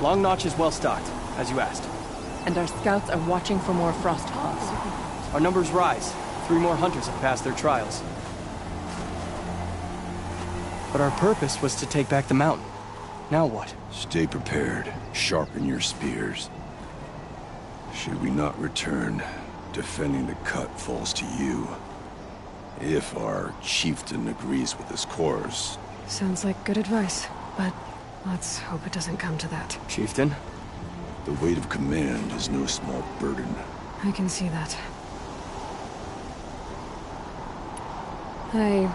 Long Notch is well stocked, as you asked. And our scouts are watching for more frost hogs. Our numbers rise. 3 more hunters have passed their trials. But our purpose was to take back the mountain. Now what? Stay prepared. Sharpen your spears. Should we not return, defending the cut falls to you. If our chieftain agrees with his course. Sounds like good advice, but let's hope it doesn't come to that. Chieftain? The weight of command is no small burden. I can see that. I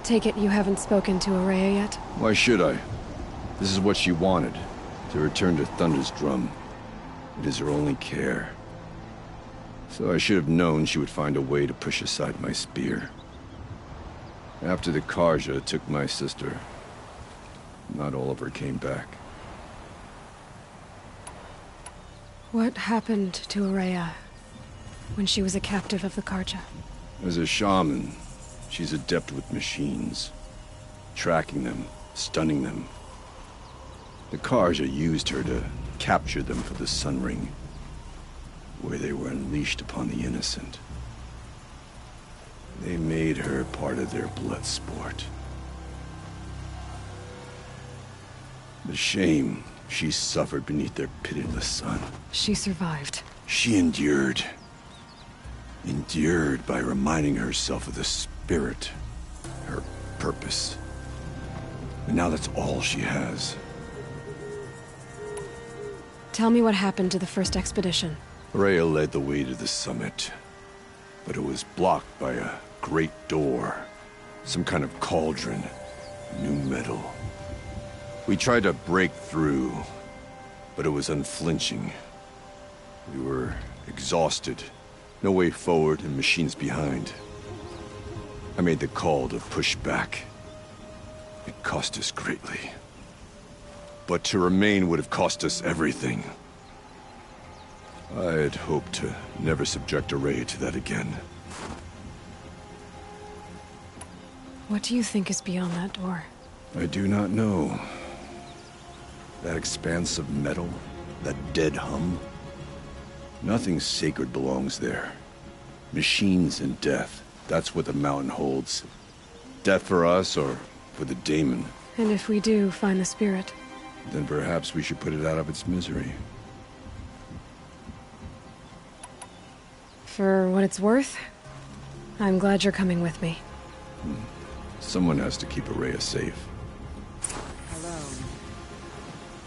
take it you haven't spoken to Araya yet? Why should I? This is what she wanted, to return to Thunder's Drum. It is her only care. So I should have known she would find a way to push aside my spear. After the Karja took my sister, not all of her came back. What happened to Araya when she was a captive of the Karja? As a shaman, she's adept with machines. Tracking them, stunning them. The Karja used her to capture them for the Sun Ring, where they were unleashed upon the innocent. They made her part of their blood sport. The shame she suffered beneath their pitiless sun. She survived. She endured. Endured by reminding herself of the spirit, her purpose. And now that's all she has. Tell me what happened to the first expedition. Rhea led the way to the summit, but it was blocked by a great door. Some kind of cauldron. New metal. We tried to break through, but it was unflinching. We were exhausted. No way forward and machines behind. I made the call to push back. It cost us greatly. But to remain would have cost us everything. I had hoped to never subject Araya to that again. What do you think is beyond that door? I do not know. That expanse of metal, that dead hum. Nothing sacred belongs there. Machines and death, that's what the mountain holds. Death for us or for the daemon. And if we do find the spirit? Then perhaps we should put it out of its misery. For what it's worth, I'm glad you're coming with me. Someone has to keep Araya safe.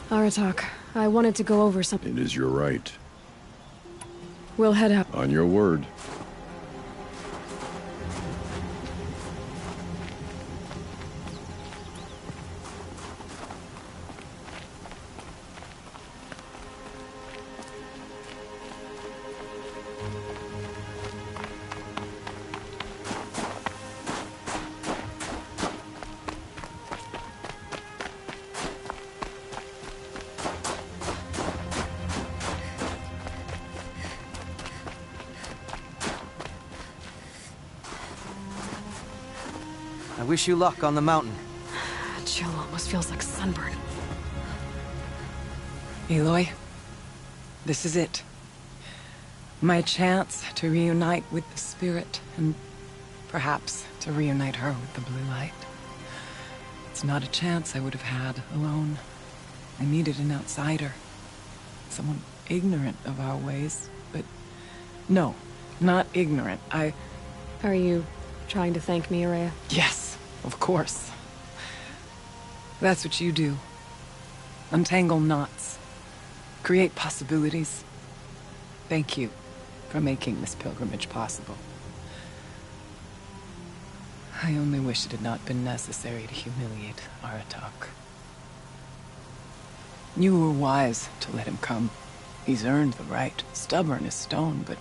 Aratak, I wanted to go over something. It is your right. We'll head up. On your word. I wish you luck on the mountain. Chill almost feels like sunburn. Aloy, this is it. My chance to reunite with the spirit, and perhaps to reunite her with the blue light. It's not a chance I would have had alone. I needed an outsider. Someone ignorant of our ways, but... No, not ignorant. Are you trying to thank me, Araya? Yes, of course. That's what you do. Untangle knots. Create possibilities. Thank you for making this pilgrimage possible. I only wish it had not been necessary to humiliate Aratak. You were wise to let him come. He's earned the right. Stubborn as stone, but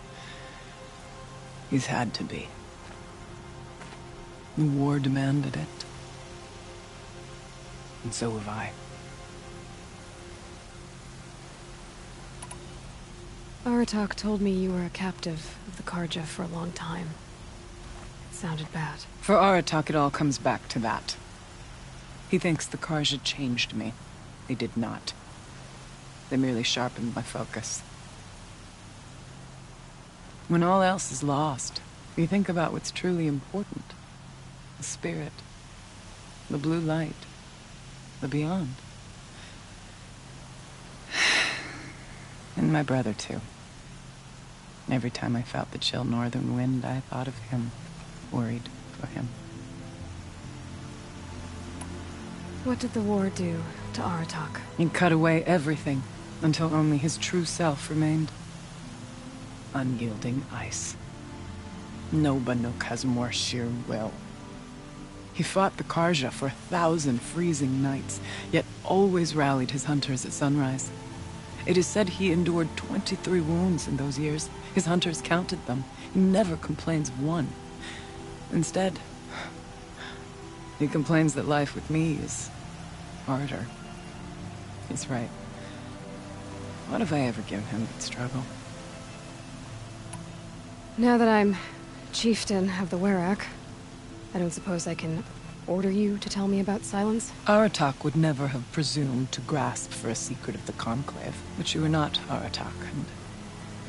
he's had to be. The war demanded it. And so have I. Aratak told me you were a captive of the Karja for a long time. It sounded bad. For Aratak, it all comes back to that. He thinks the Karja changed me. They did not. They merely sharpened my focus. When all else is lost, you think about what's truly important. The spirit, the blue light, the beyond. And my brother, too. Every time I felt the chill northern wind, I thought of him, worried for him. What did the war do to Aratak? It cut away everything, until only his true self remained. Unyielding ice. No Banuk has more sheer will. He fought the Karja for 1,000 freezing nights, yet always rallied his hunters at sunrise. It is said he endured 23 wounds in those years. His hunters counted them. He never complains of one. Instead, he complains that life with me is harder. He's right. What have I ever given him but struggle? Now that I'm chieftain of the Werak, I don't suppose I can order you to tell me about Silence? Aratak would never have presumed to grasp for a secret of the Conclave. But you are not Aratak, and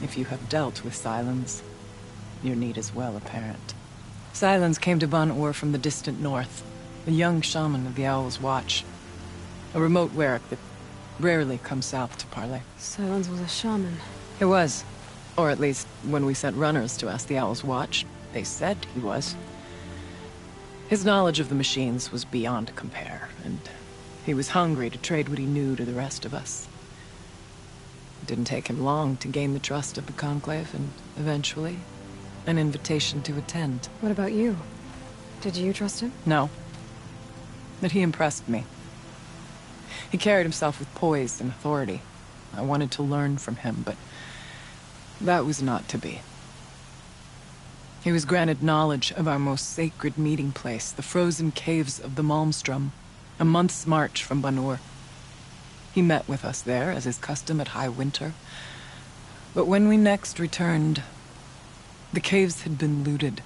if you have dealt with Silence, your need is well apparent. Silence came to Ban-Ur from the distant north, a young shaman of the Owl's Watch. A remote Werak that rarely comes south to parley. Silence was a shaman. He was. Or at least, when we sent runners to ask the Owl's Watch, they said he was. His knowledge of the machines was beyond compare, and he was hungry to trade what he knew to the rest of us. It didn't take him long to gain the trust of the Conclave, and eventually, an invitation to attend. What about you? Did you trust him? No. But he impressed me. He carried himself with poise and authority. I wanted to learn from him, but that was not to be. He was granted knowledge of our most sacred meeting place, the frozen caves of the Malmstrom, a month's march from Ban-Ur. He met with us there, as is custom at high winter. But when we next returned, the caves had been looted.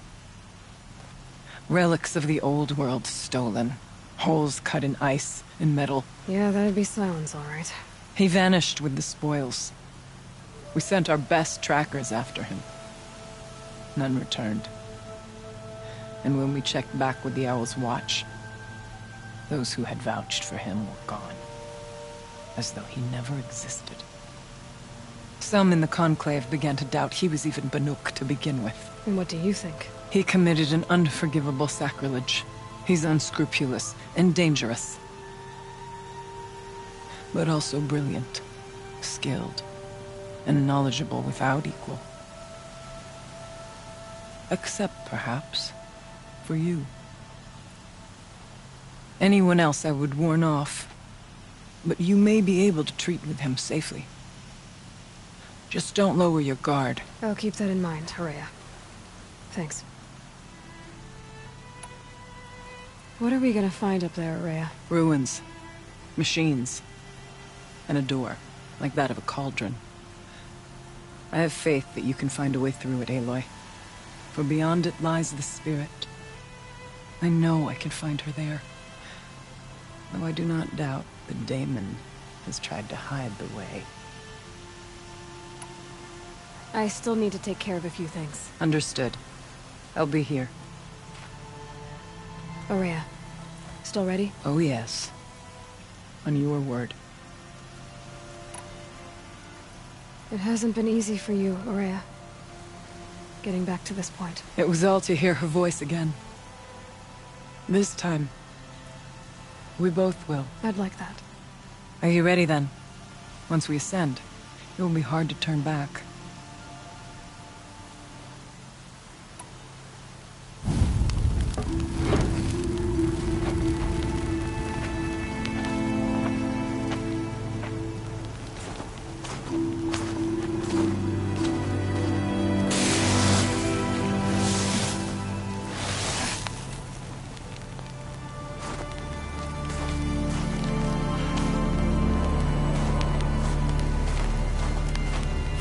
Relics of the old world stolen. Holes cut in ice and metal. Yeah, that'd be Silence, all right. He vanished with the spoils. We sent our best trackers after him. None returned. And when we checked back with the Owl's Watch, those who had vouched for him were gone. As though he never existed. Some in the Conclave began to doubt he was even Banuk to begin with. And what do you think? He committed an unforgivable sacrilege. He's unscrupulous and dangerous. But also brilliant, skilled, and knowledgeable without equal. Except, perhaps, for you. Anyone else I would warn off, but you may be able to treat with him safely. Just don't lower your guard. I'll keep that in mind, Horea. Thanks. What are we gonna find up there, Horea? Ruins, machines, and a door, like that of a cauldron. I have faith that you can find a way through it, Aloy. For beyond it lies the spirit. I know I can find her there. Though I do not doubt that Daemon has tried to hide the way. I still need to take care of a few things. Understood. I'll be here. Horea, still ready? Oh yes. On your word. It hasn't been easy for you, Horea. Getting back to this point. It was all to hear her voice again. This time, we both will. I'd like that. Are you ready then? Once we ascend, it will be hard to turn back.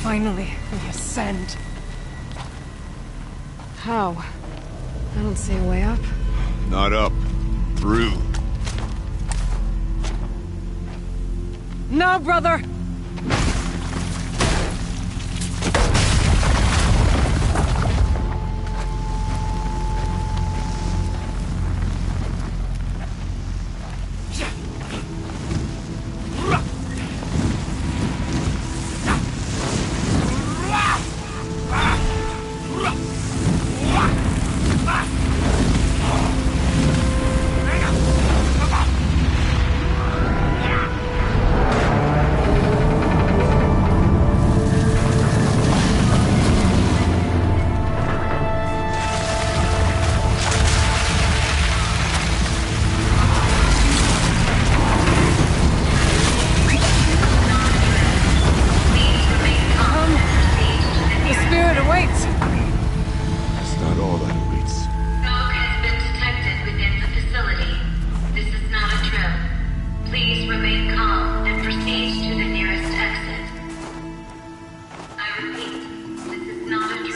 Finally, we ascend. How? I don't see a way up. Not up. Through. No, brother!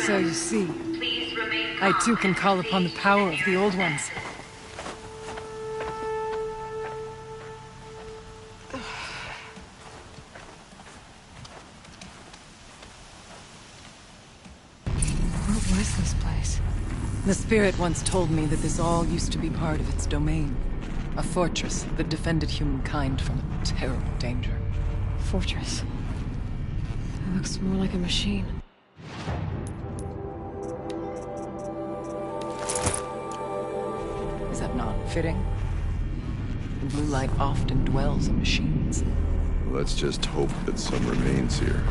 So you see, I too can call upon the power of the Old Ones. What was this place? The spirit once told me that this all used to be part of its domain. A fortress that defended humankind from a terrible danger. Fortress. It looks more like a machine. Is that not fitting? The blue light often dwells in machines. Let's just hope that some remains here.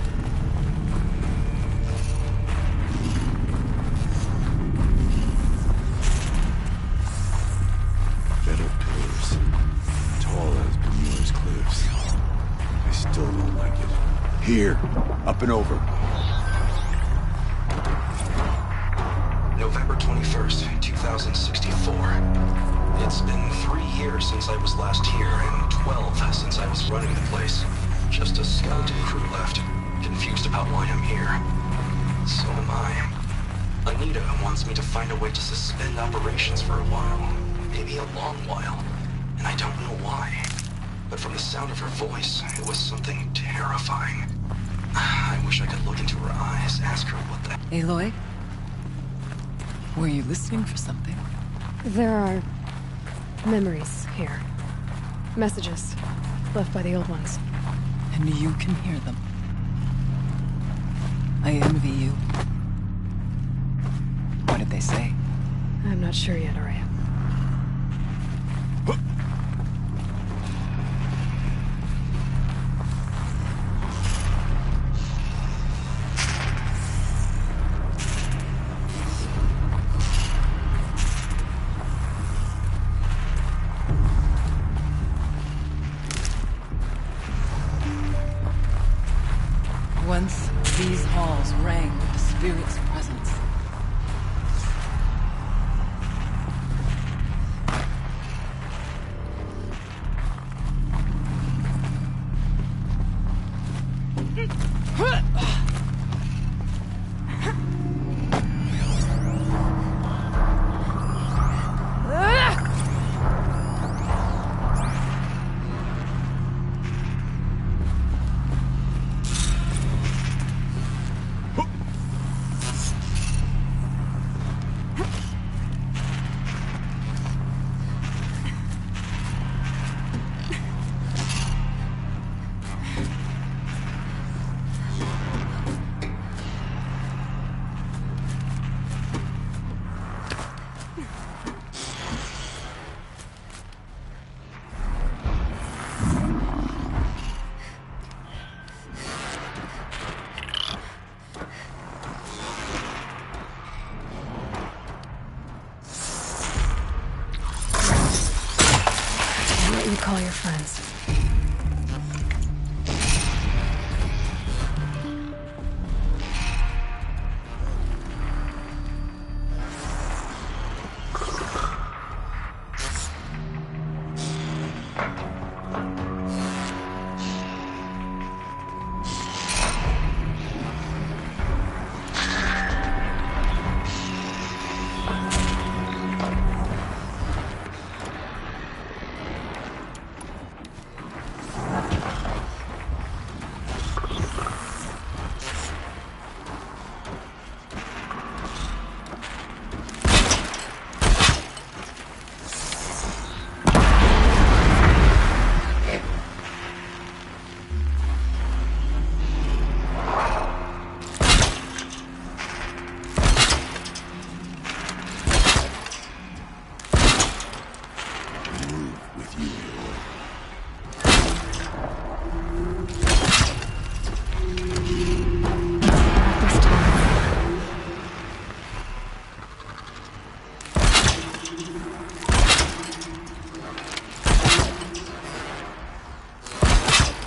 Metal pillars, tall as Bermuda's cliffs. I still don't like it. Here, up and over. November 21st, 2064. It's been 3 years since I was last here, and 12 since I was running the place. Just a skeleton crew left, confused about why I'm here. So am I. Anita wants me to find a way to suspend operations for a while. Maybe a long while. And I don't know why. But from the sound of her voice, it was something terrifying. I wish I could look into her eyes, ask her what the... Aloy? Were you listening for something? There are memories here. Messages left by the Old Ones. And you can hear them. I envy you. What did they say? I'm not sure yet, Araya. Once, these halls rang with the spirit's presence. You call your friends.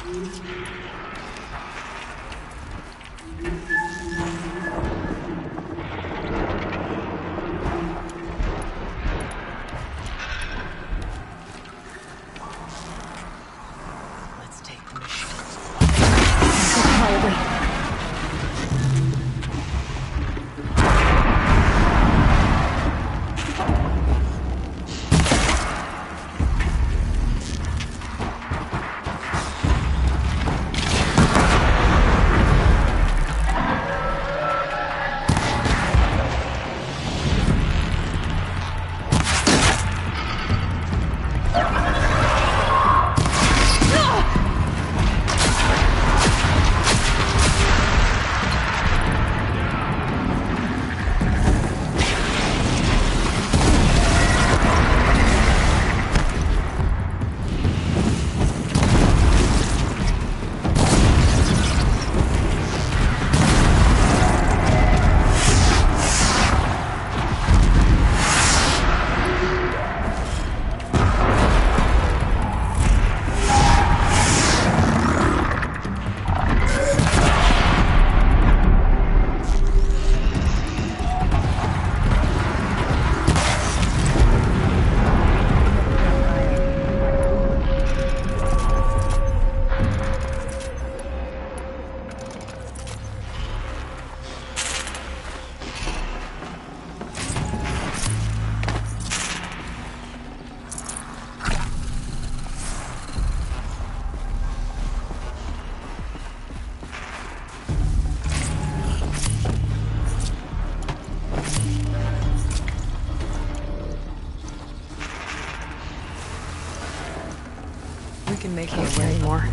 Let's take the machine. Probably. We can make Can't it hear anymore.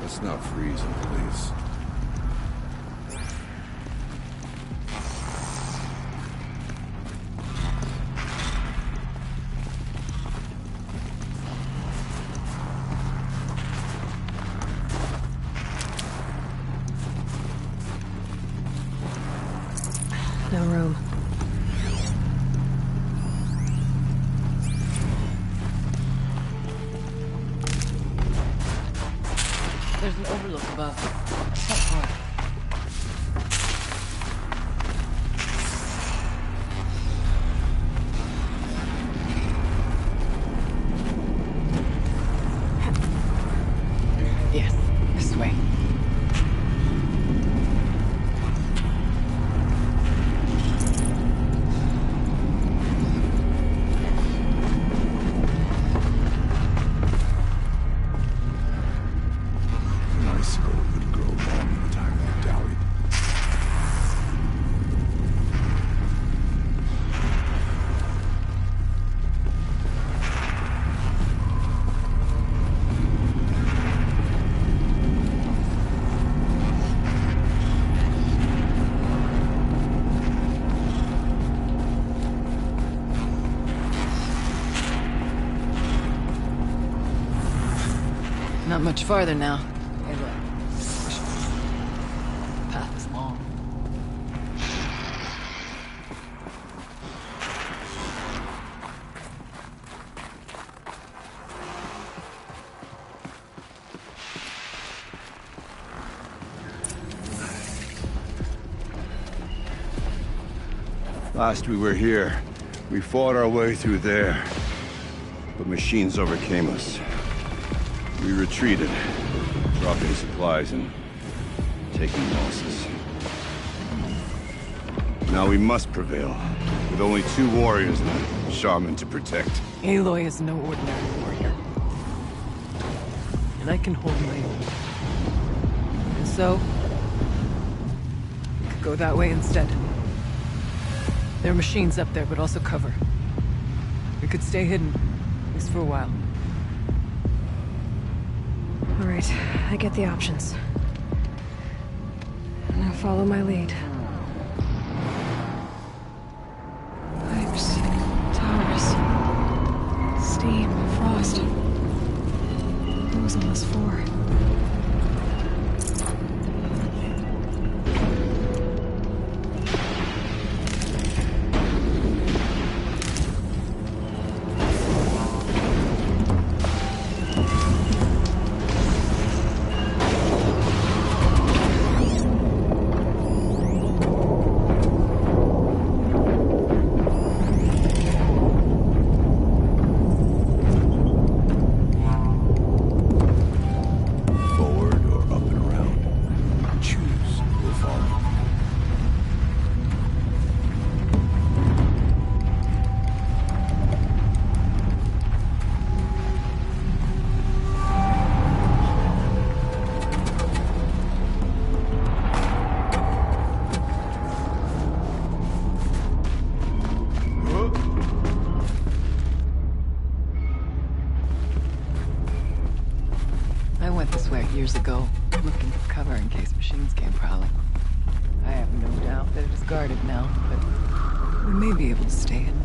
Let's not freeze in place. No room. There's an overlook above. It's not far. Yes, this way. An icicle would grow long in the time we dallied. Not much farther now. Hey, look. Path is long. Last we were here, we fought our way through there. But machines overcame us. We retreated, dropping supplies and taking losses. Now we must prevail. With only 2 warriors and a shaman to protect. Aloy is no ordinary warrior. And I can hold my own. And so, we could go that way instead. There are machines up there, but also cover. We could stay hidden, at least for a while. All right, I get the options. Now follow my lead. Pipes, towers, steam, frost. What was all this for? Years ago, looking for cover in case machines came prowling. I have no doubt that it is guarded now, but we may be able to stay in.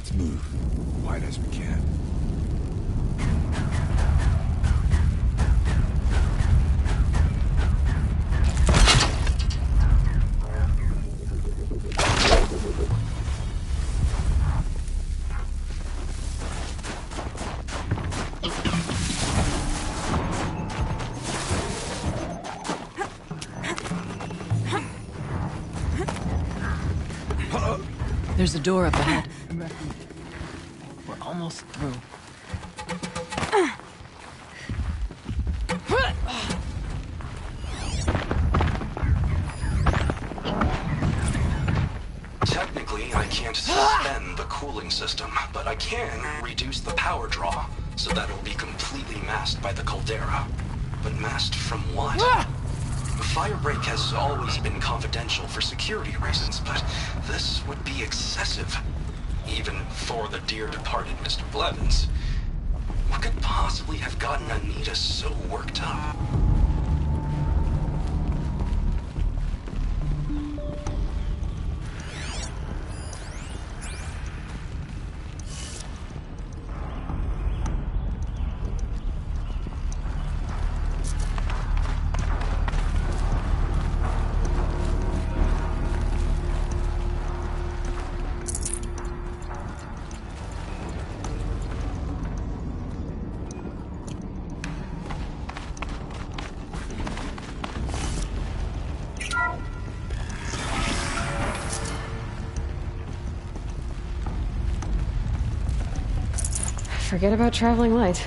Let's move. Quiet as we can. There's a door up ahead. We're almost through. Technically, I can't suspend the cooling system, but I can reduce the power draw so that it'll be completely masked by the caldera. But masked from what? Fire break has always been confidential for security reasons, but this would be excessive. Even for the dear departed Mr. Blevins. What could possibly have gotten Anita so worked up? Forget about traveling light.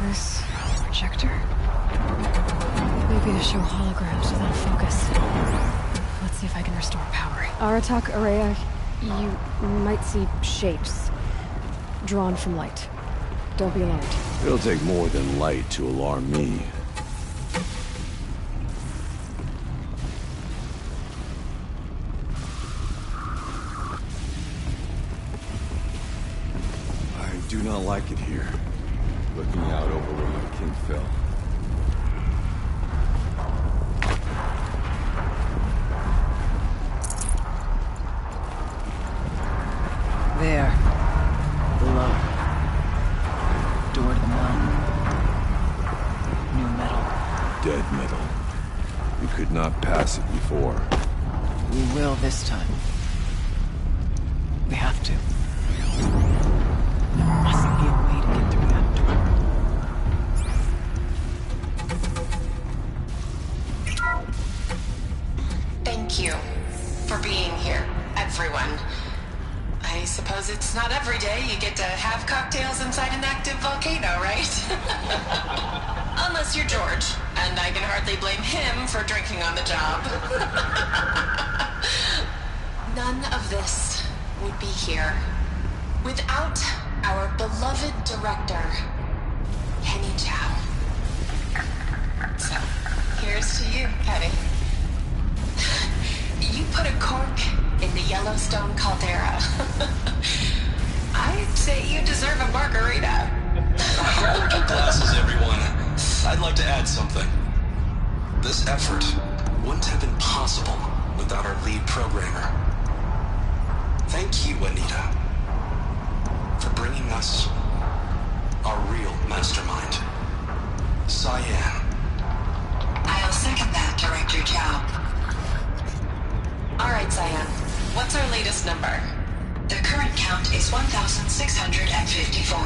This projector? Maybe to show holograms without focus. Let's see if I can restore power. Aratak, Araya, you might see shapes drawn from light. Don't be alarmed. It'll take more than light to alarm me. I do not like it here. Looking out over where my king fell. There. Below. Door to the mountain. New metal. Dead metal. We could not pass it before. We will this time. We have to. There must be a way to get through that door. Thank you for being here, everyone. I suppose it's not every day you get to have cocktails inside an active volcano, right? Unless you're George, and I can hardly blame him for drinking on the job. None of this would be here without our beloved director, Kenny Chow. So, here's to you, Kenny. You put a cork in the Yellowstone caldera. I'd say you deserve a margarita. Hold your glasses, everyone. I'd like to add something. This effort wouldn't have been possible without our lead programmer. Thank you, Anita, for bringing us our real mastermind, Cyan. I'll second that, Director Chow. All right, Cyan. What's our latest number? The current count is 1,654.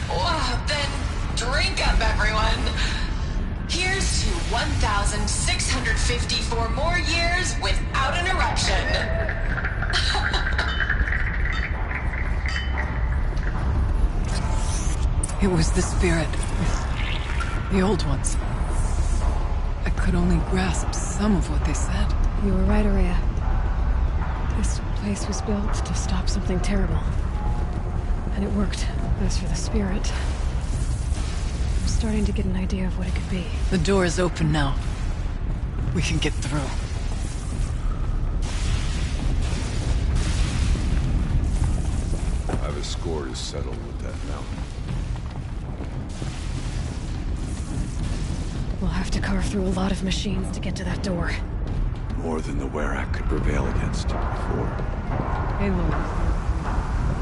Well, then drink up, everyone. Here's to 1,654 more years without an eruption. It was the spirit. The old ones. I could only grasp some of what they said. You were right, Araya. This place was built to stop something terrible. And it worked. As for the spirit, I'm starting to get an idea of what it could be. The door is open now. We can get through. I have a score to settle with that mountain. We'll have to carve through a lot of machines to get to that door. More than the Werak could prevail against before. Hey, Lord.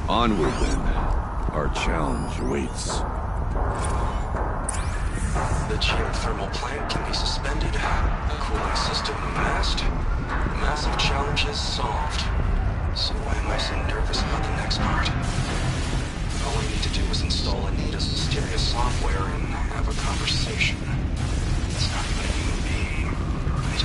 Onward, then. Our challenge awaits. The geothermal plant can be suspended. The cooling system masked. Massive challenges solved. So why am I so nervous about the next part? All I need to do is install Anita's mysterious software and have a conversation. It's not even a human being, right?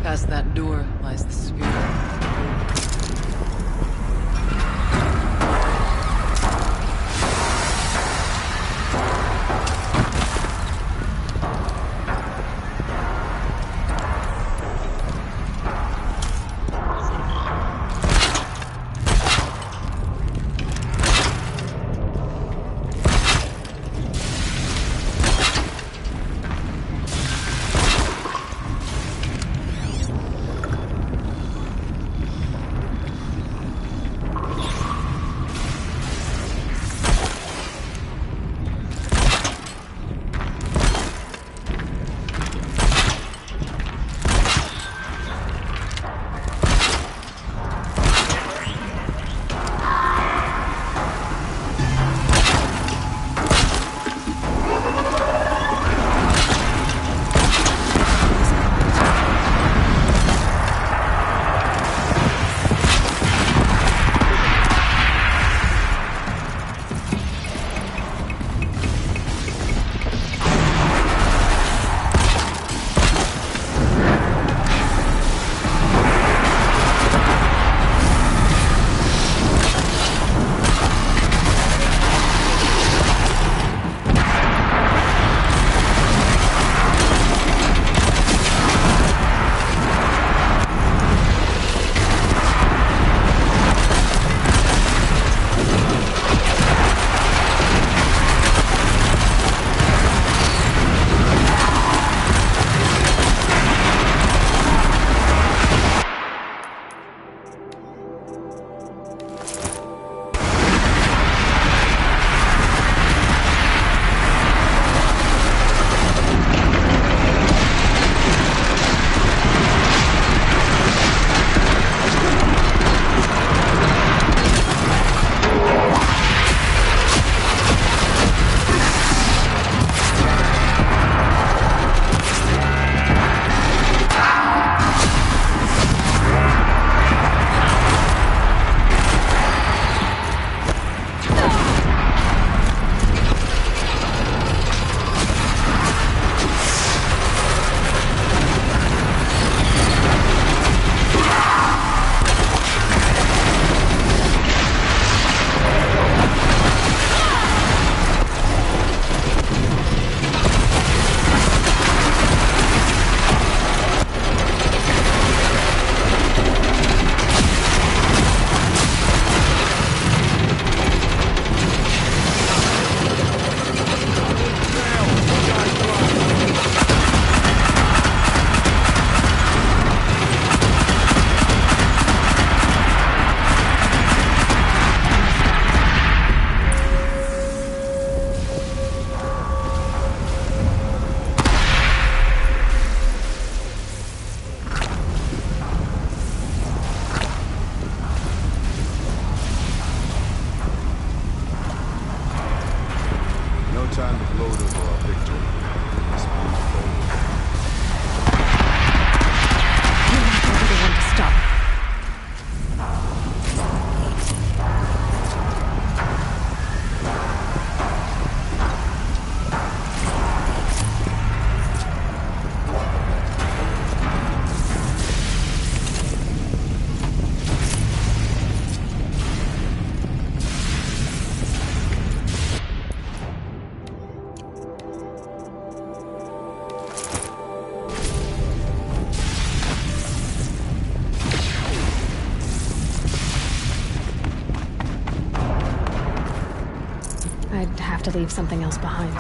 Past that door lies the spirit. have to leave something else behind.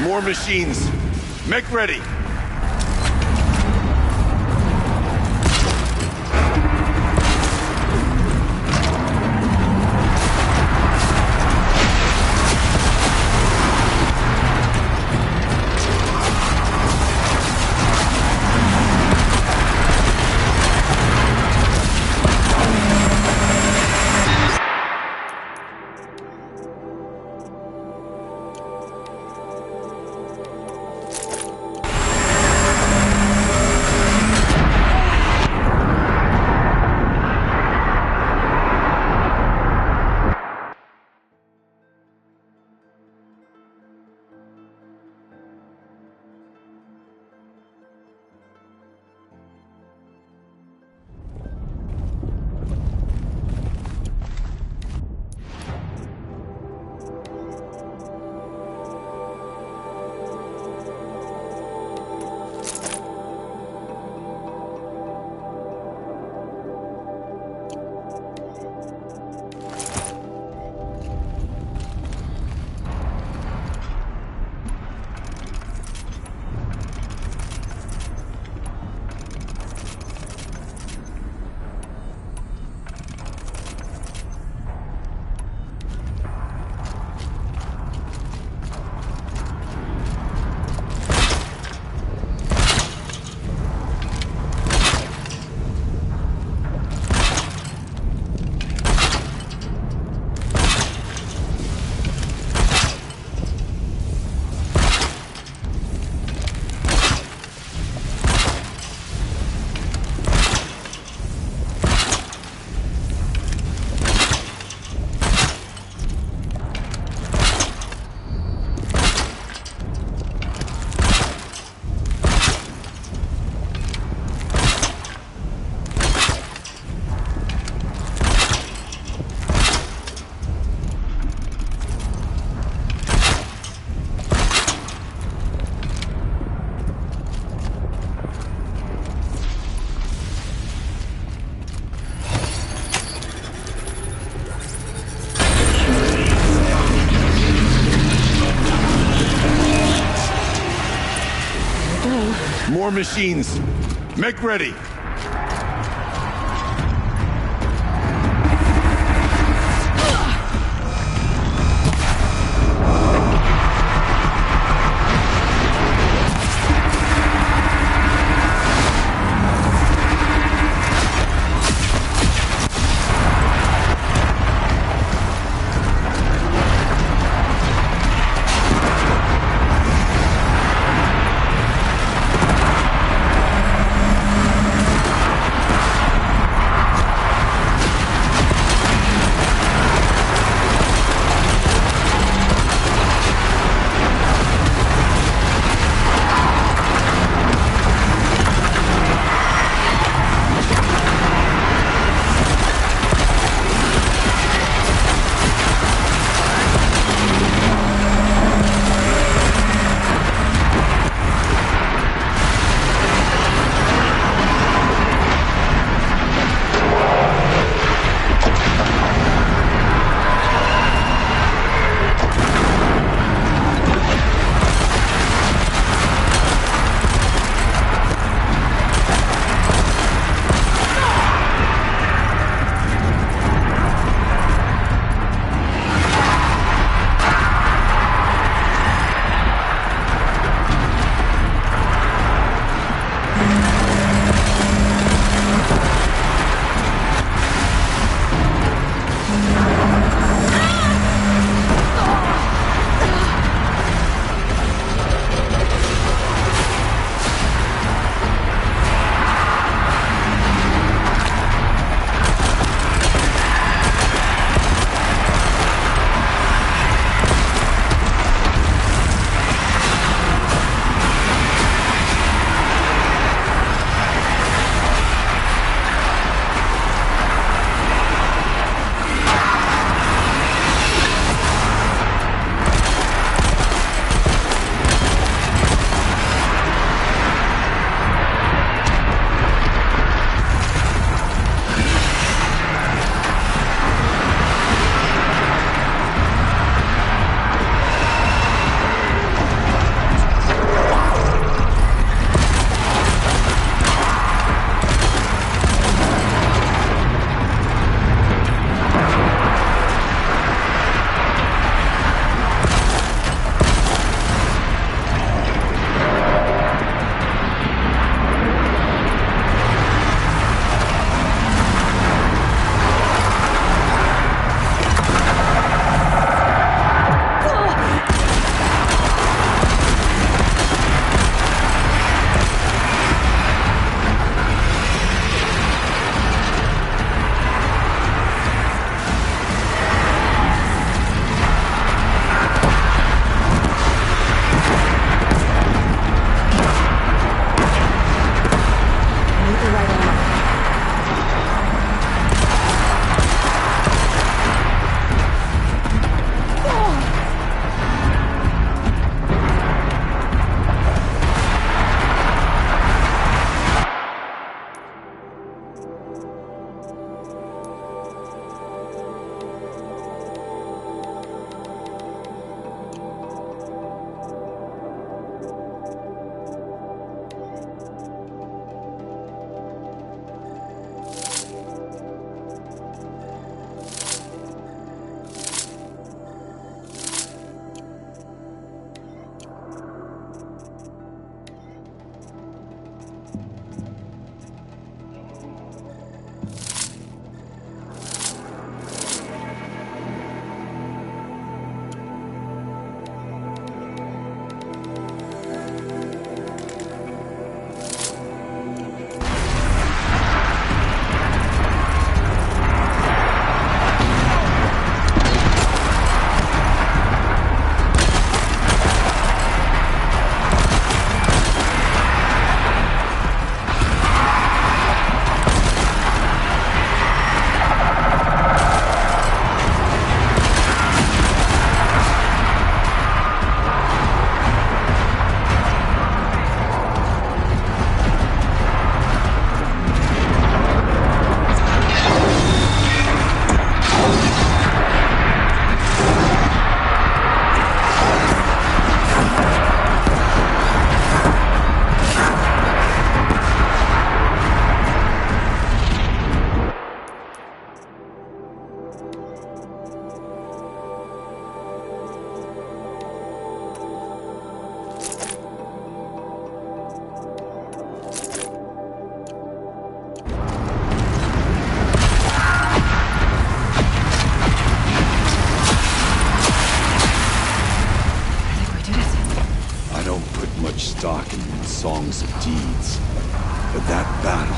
More machines. Make ready. More machines. Make ready. much stock in songs of deeds, but that battle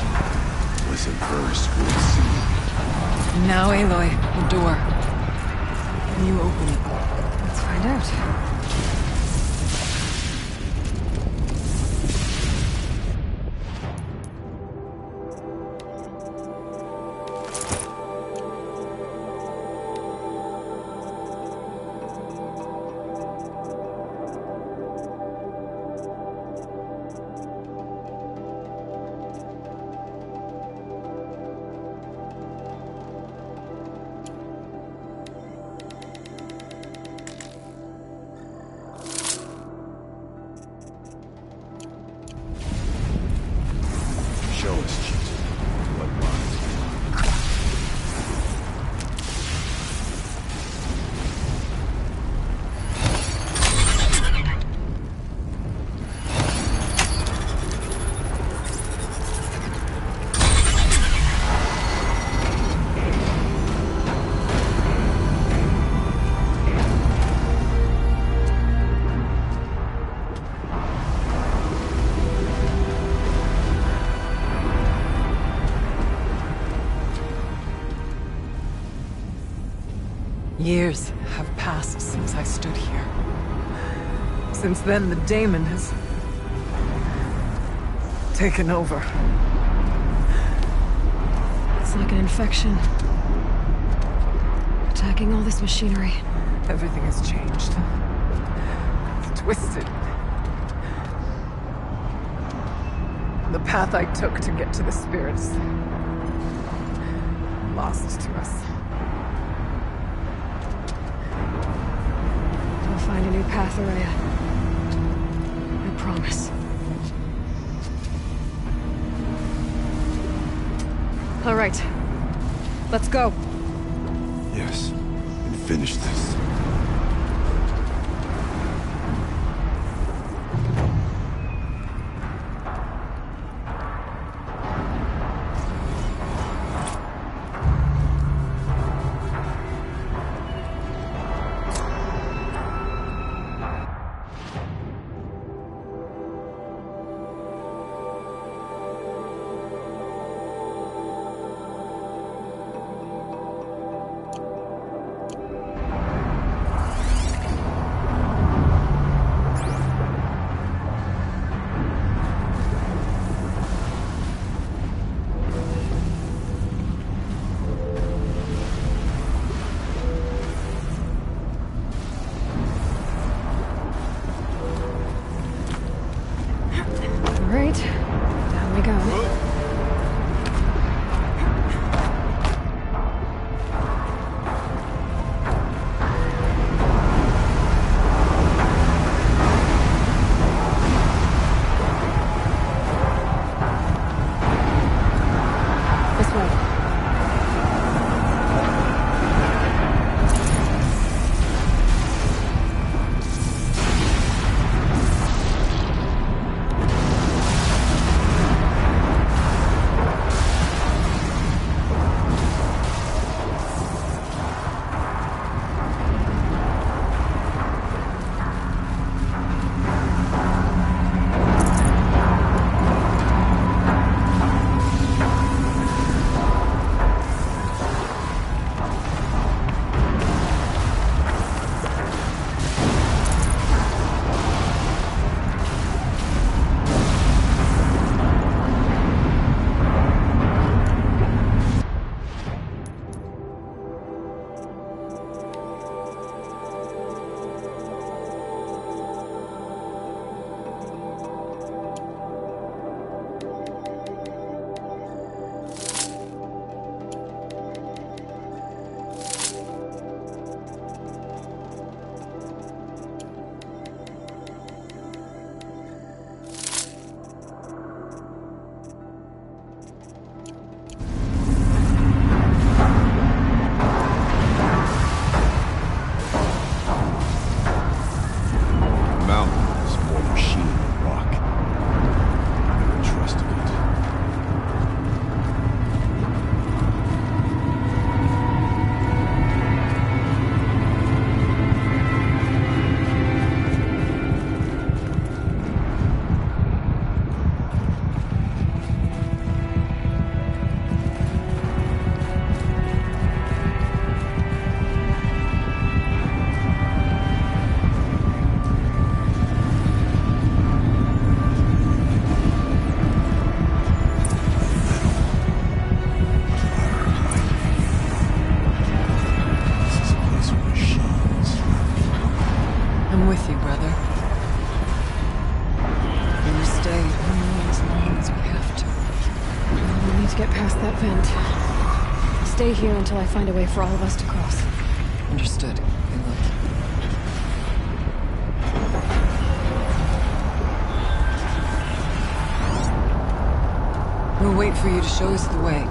was a verse worth singing. Now, Aloy, the door. Can you open it? Let's find out. Show us, Cheat. What lies Years have passed since I stood here. Since then, the daemon has taken over. It's like an infection. Attacking all this machinery. Everything has changed. It's twisted. The path I took to get to the spirits, lost to us. We'll find a new path, Araya. I promise. All right. Let's go. Yes, and finish this. All right. Down we go. This way. to get past that vent. Stay here until I find a way for all of us to cross. Understood. Good luck. We'll wait for you to show us the way.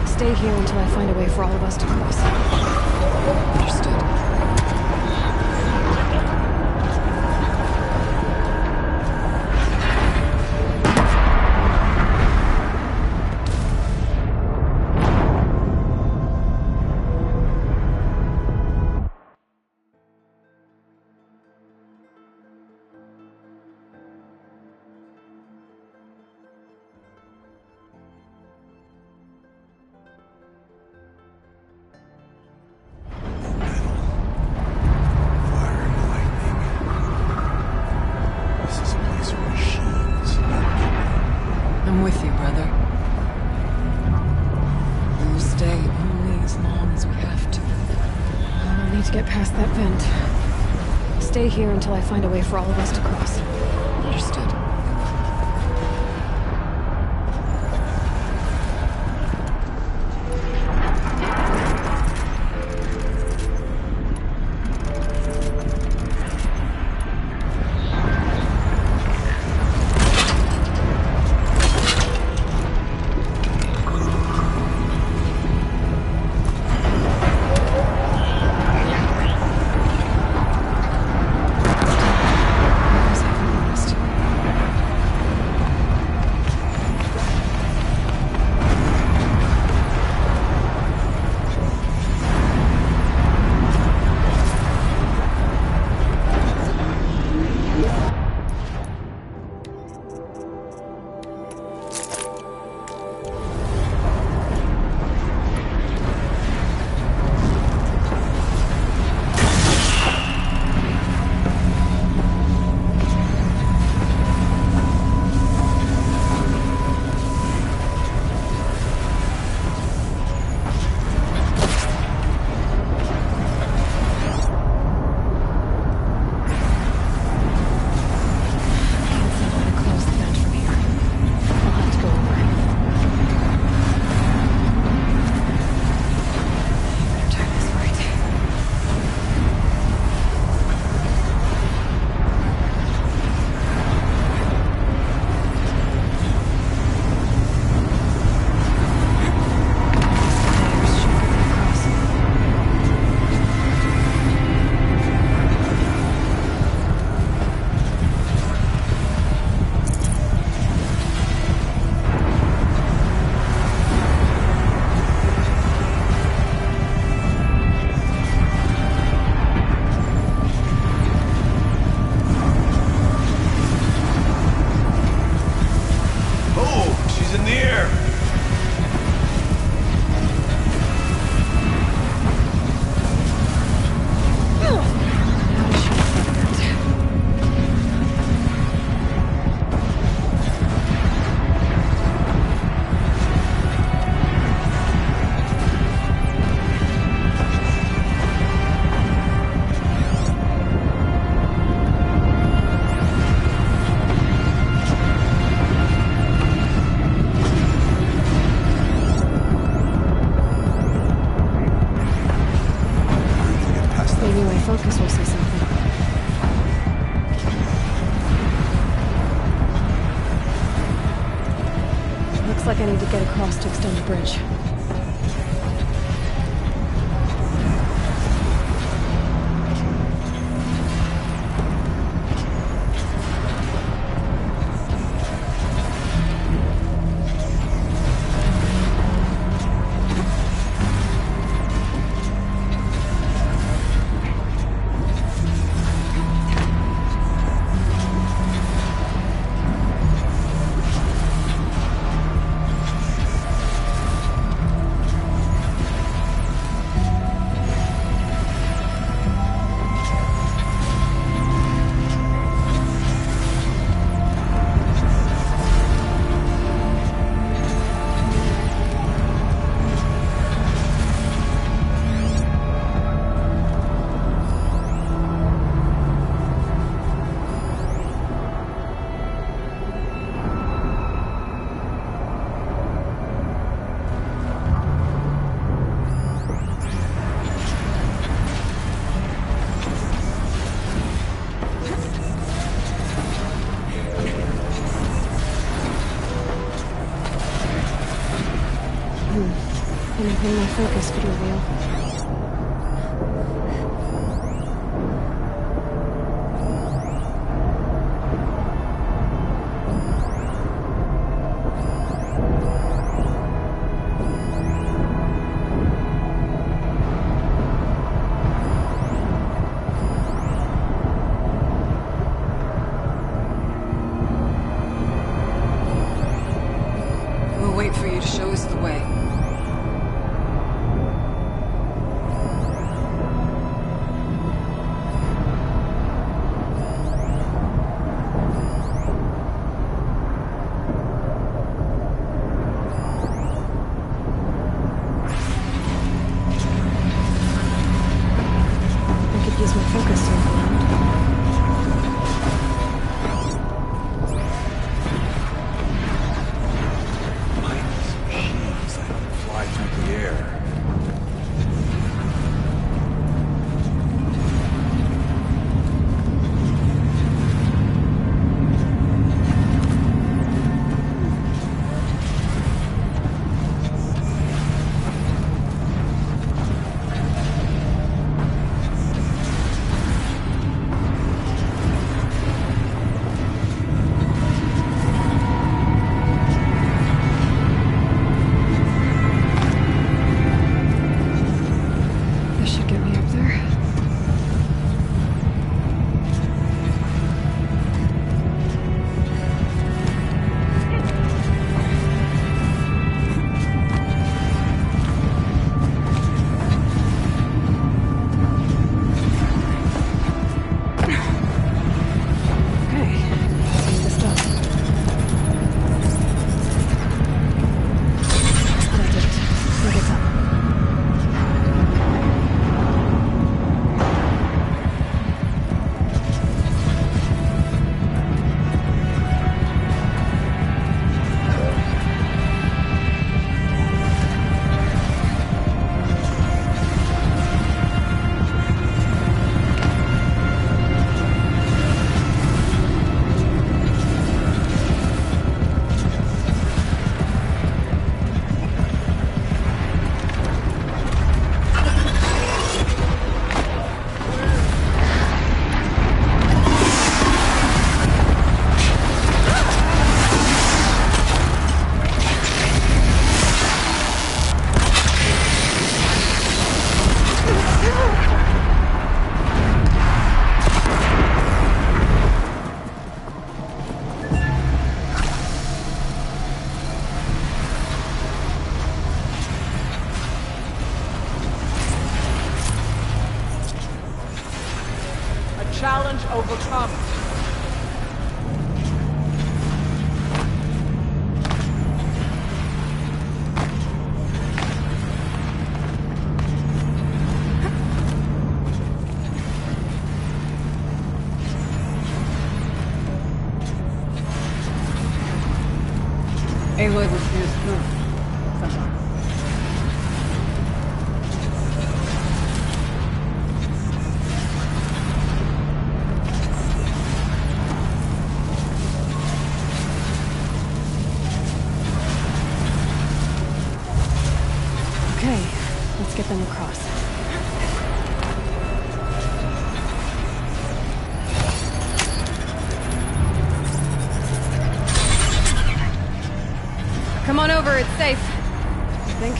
Stay here until I find a way for all of us to cross. Understood. I'm with you, brother. We'll stay only as long as we have to. I'll need to get past that vent. Stay here until I find a way for all of us to cross. Understood. focus will say something. Looks like I need to get across to extend the bridge. Anything my focus could reveal. We'll wait for you to show us the way. Use my focus to look around. Mindless machines that fly through the air. Challenge overcome. Aloy was used through somehow. Okay, let's get them across. Come on over, it's safe. I think.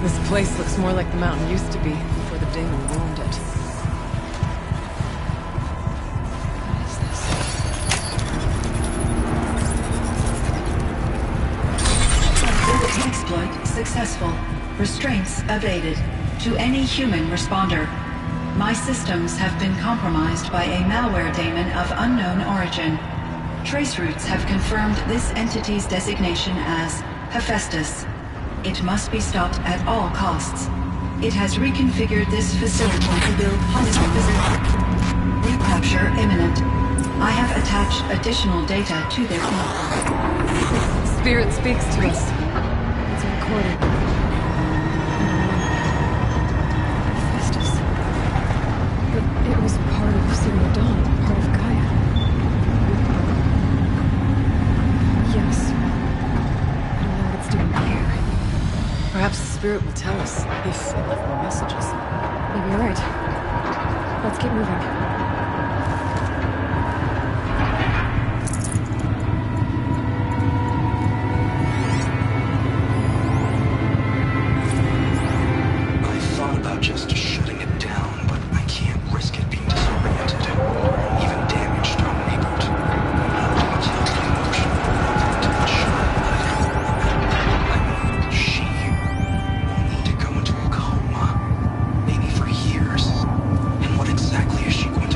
This place looks more like the mountain used to be before the demon ruined it. Exploit successful. Restraints evaded. To any human responder. My systems have been compromised by a malware daemon of unknown origin. Trace routes have confirmed this entity's designation as Hephaestus. It must be stopped at all costs. It has reconfigured this facility to build hostile. Recapture imminent. I have attached additional data to their Spirit speaks to us. It's a recording. Hephaestus. But it was part of Zero Dawn, part of Gaia. Yes. I don't know what it's doing here. Perhaps the spirit will tell us if it left more messages. Maybe you're right. Let's keep moving. I thought about just shutting it down, but I can't risk it being disoriented. Even damaged or enabled. How do you tell the emotion to the child? I mean, she will need to go into a coma. Maybe for years. And what exactly is she going to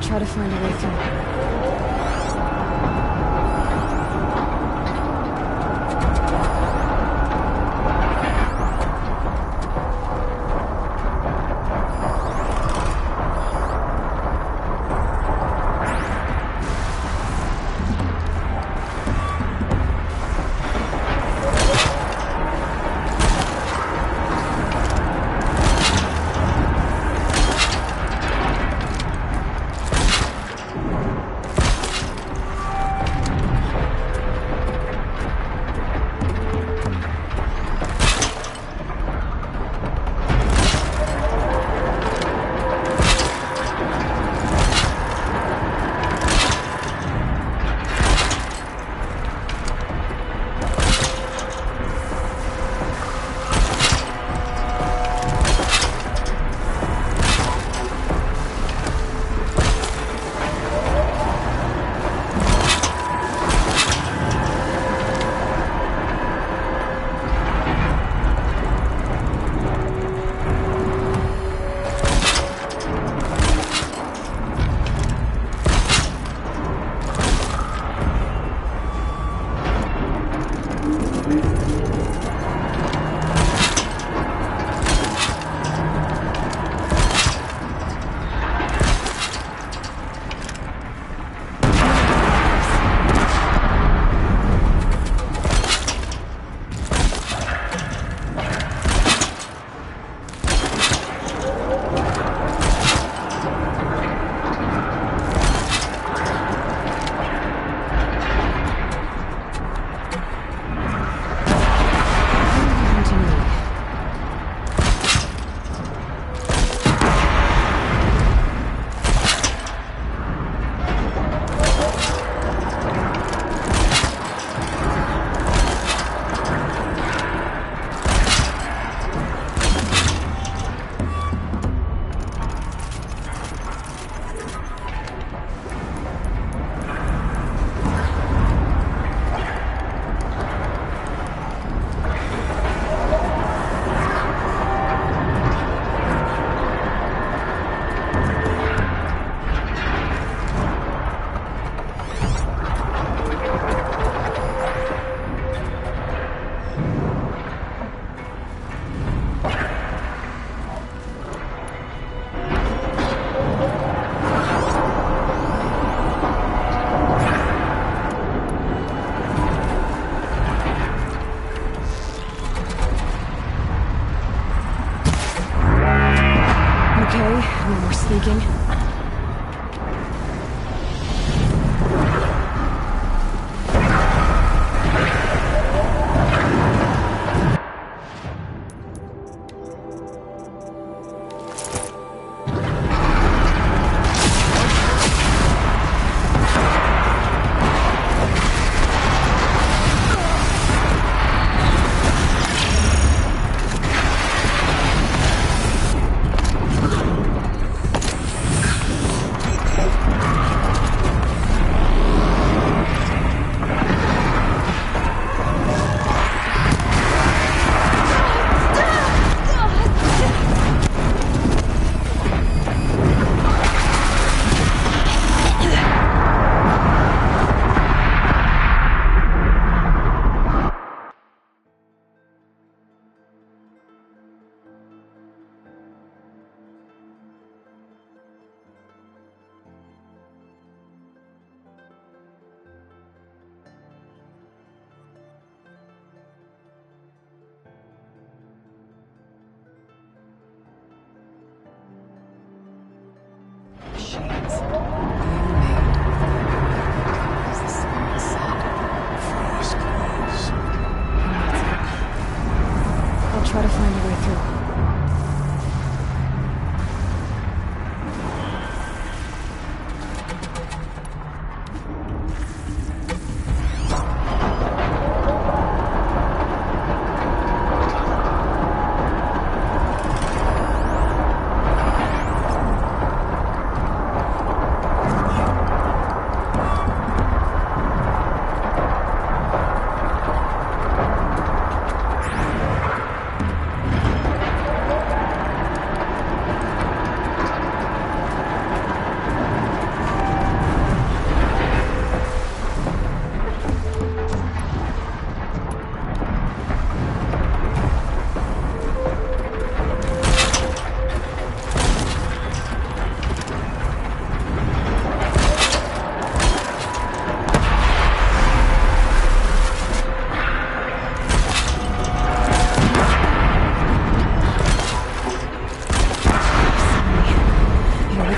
try to find a way through. Sneaking.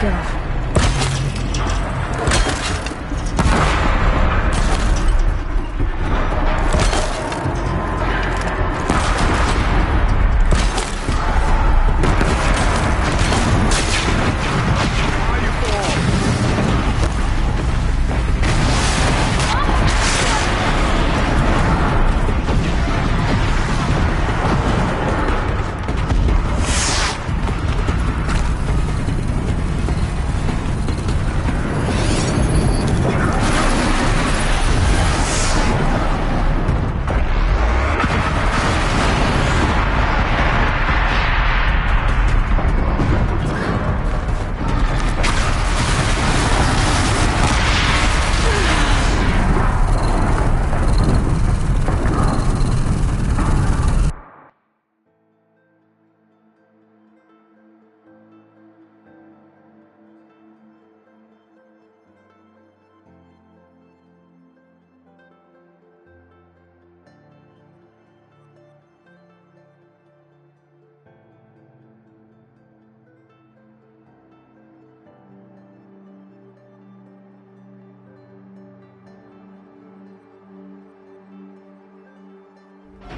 go.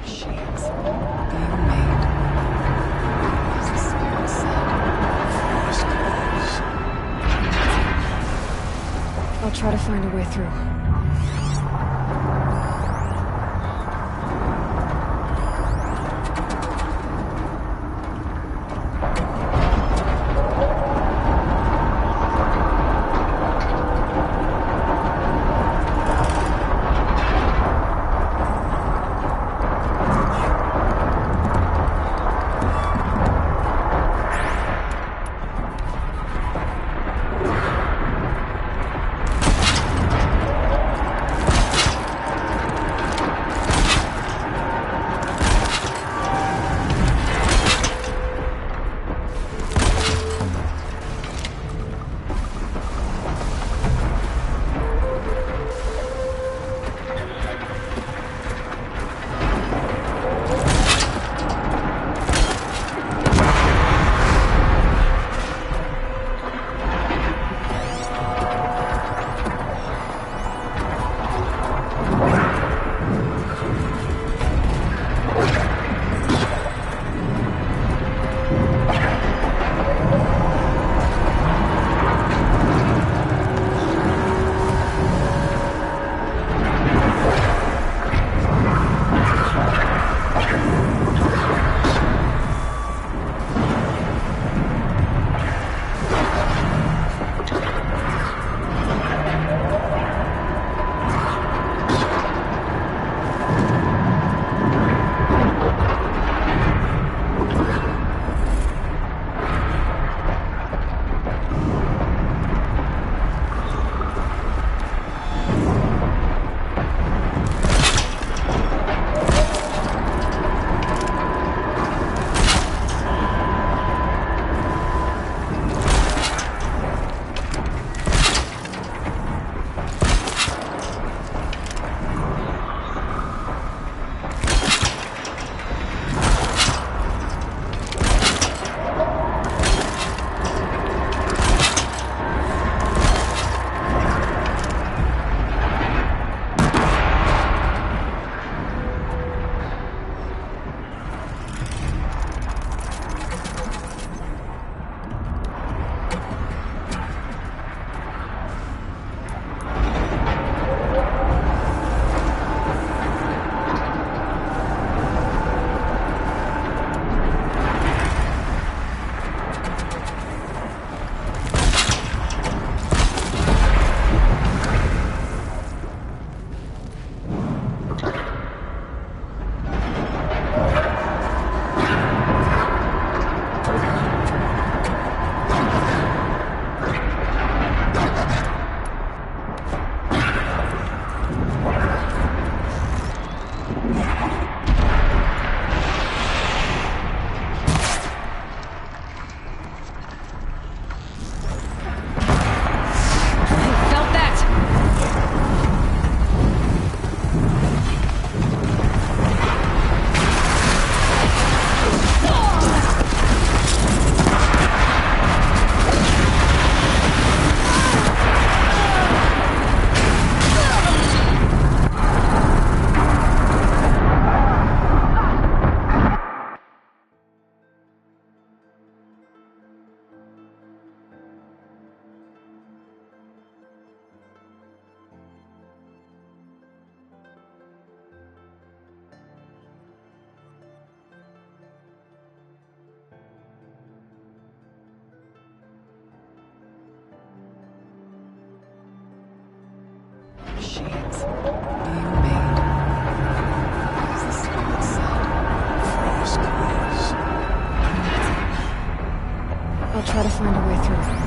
Shades being made, as the spirit said. I'll try to find a way through. she is being made. As the spirit said. Frost glass. I'll try to find a way through.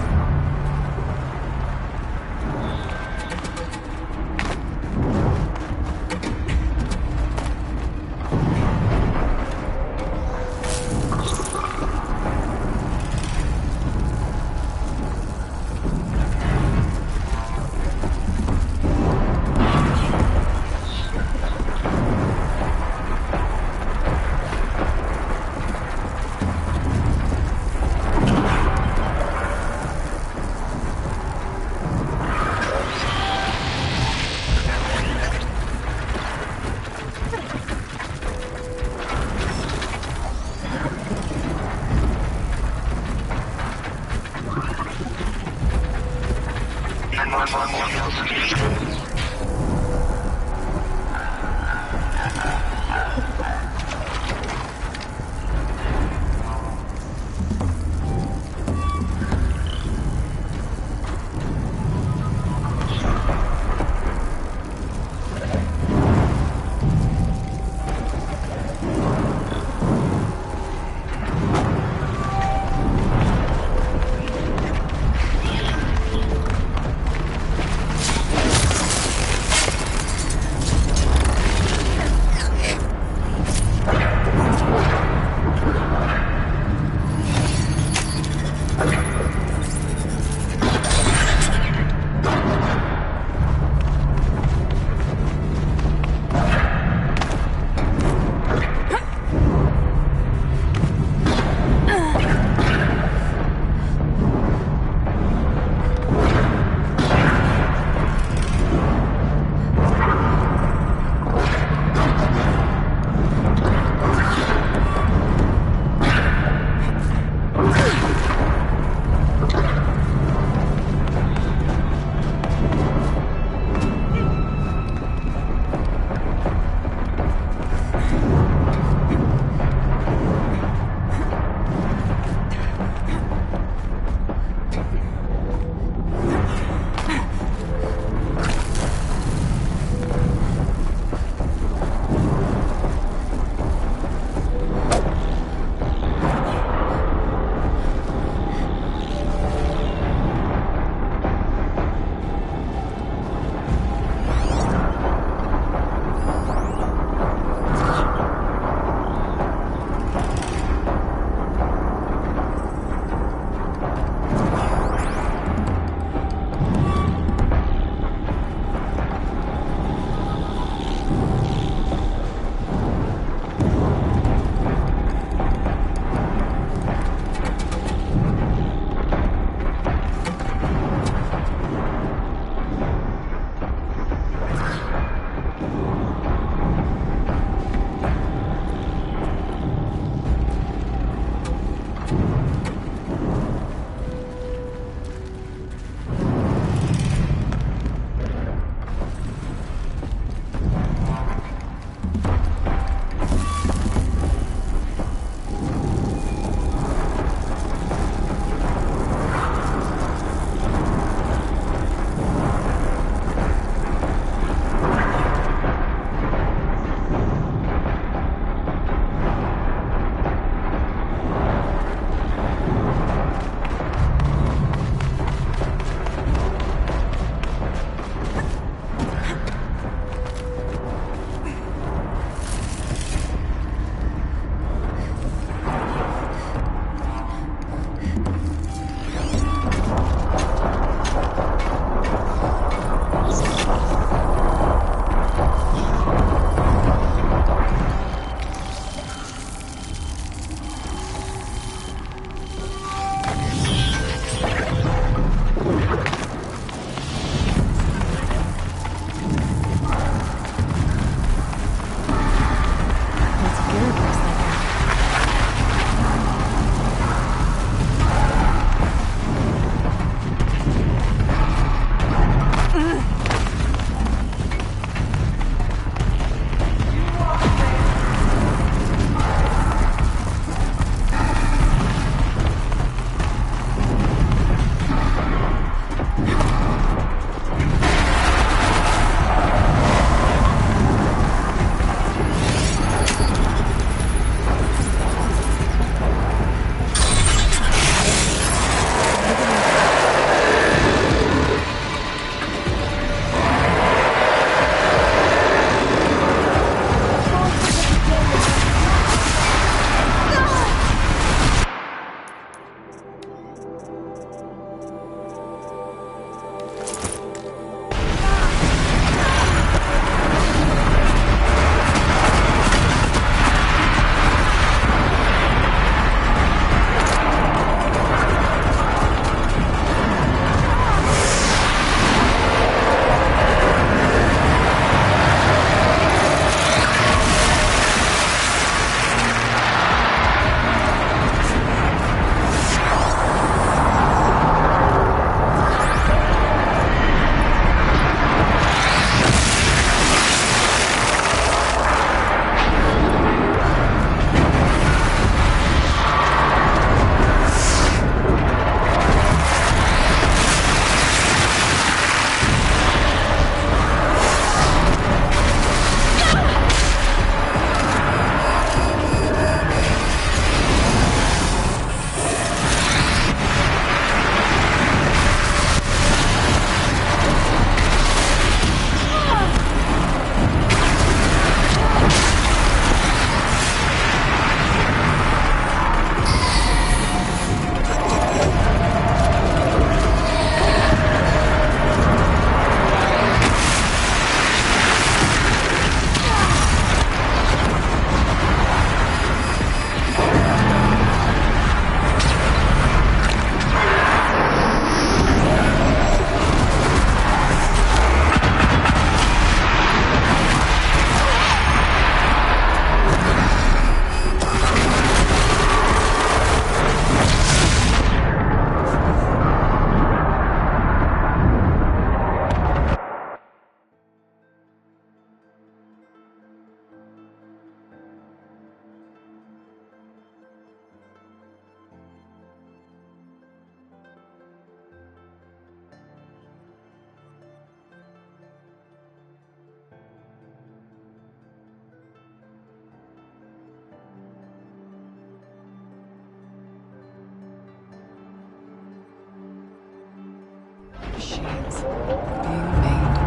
Machines being made,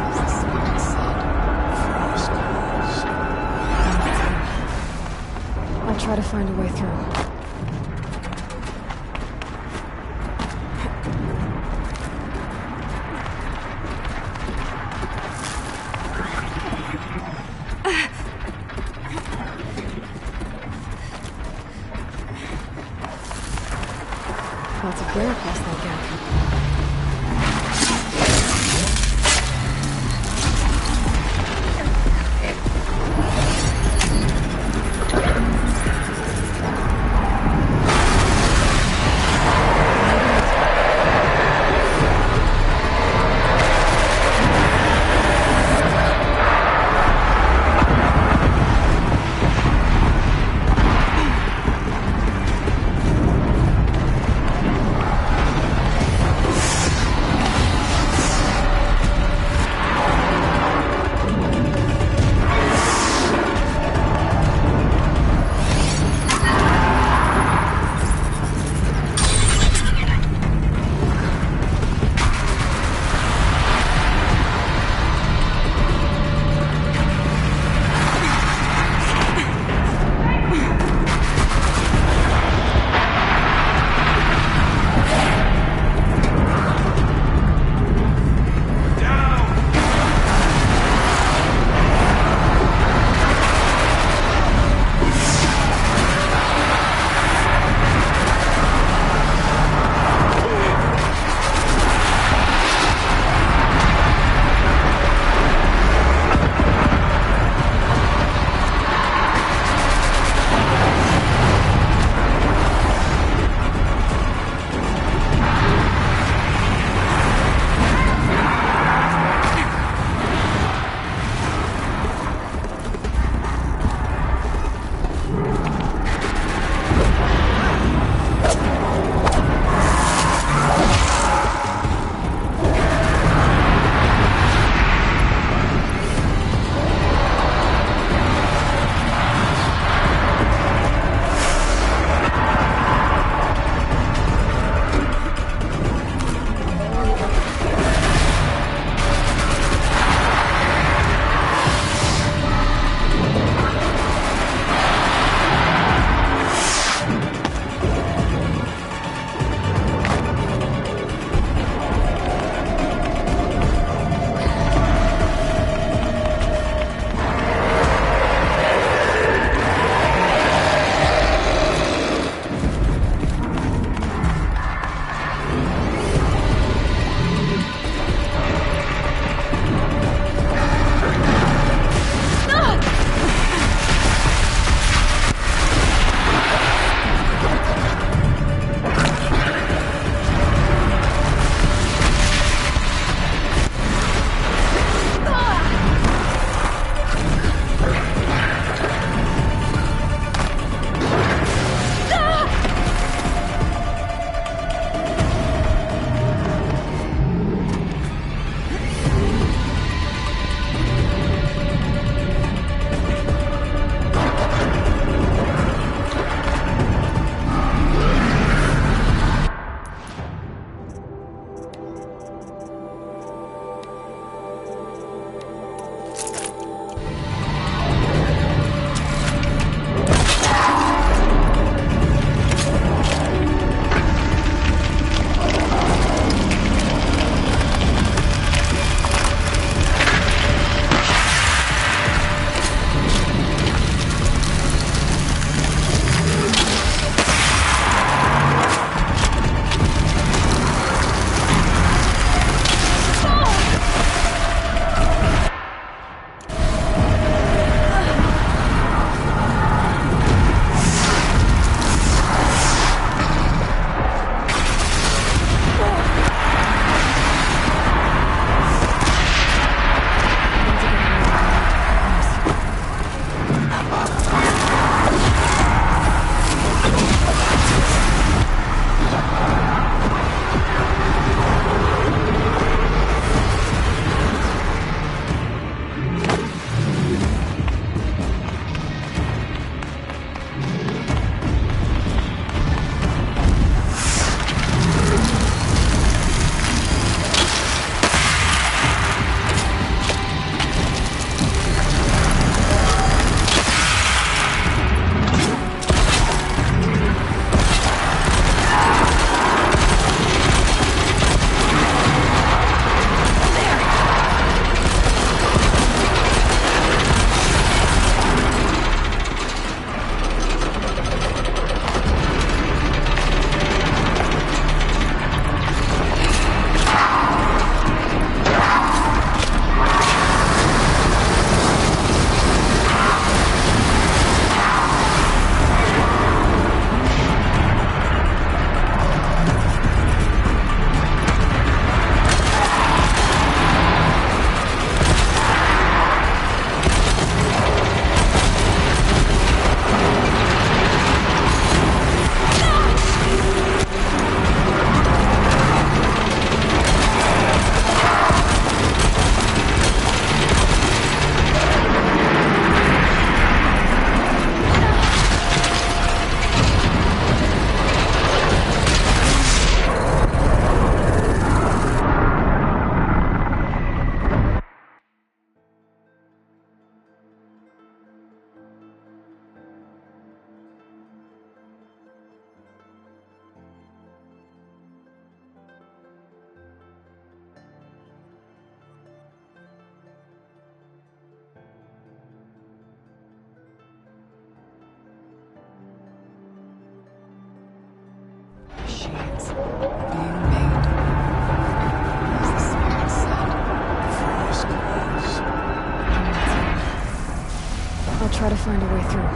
as the spirit said. Frost calls. I'll try to find a way through. Lots of glare across that gap. Being made, as the spirit said. Freeze claws. I'll try to find a way through.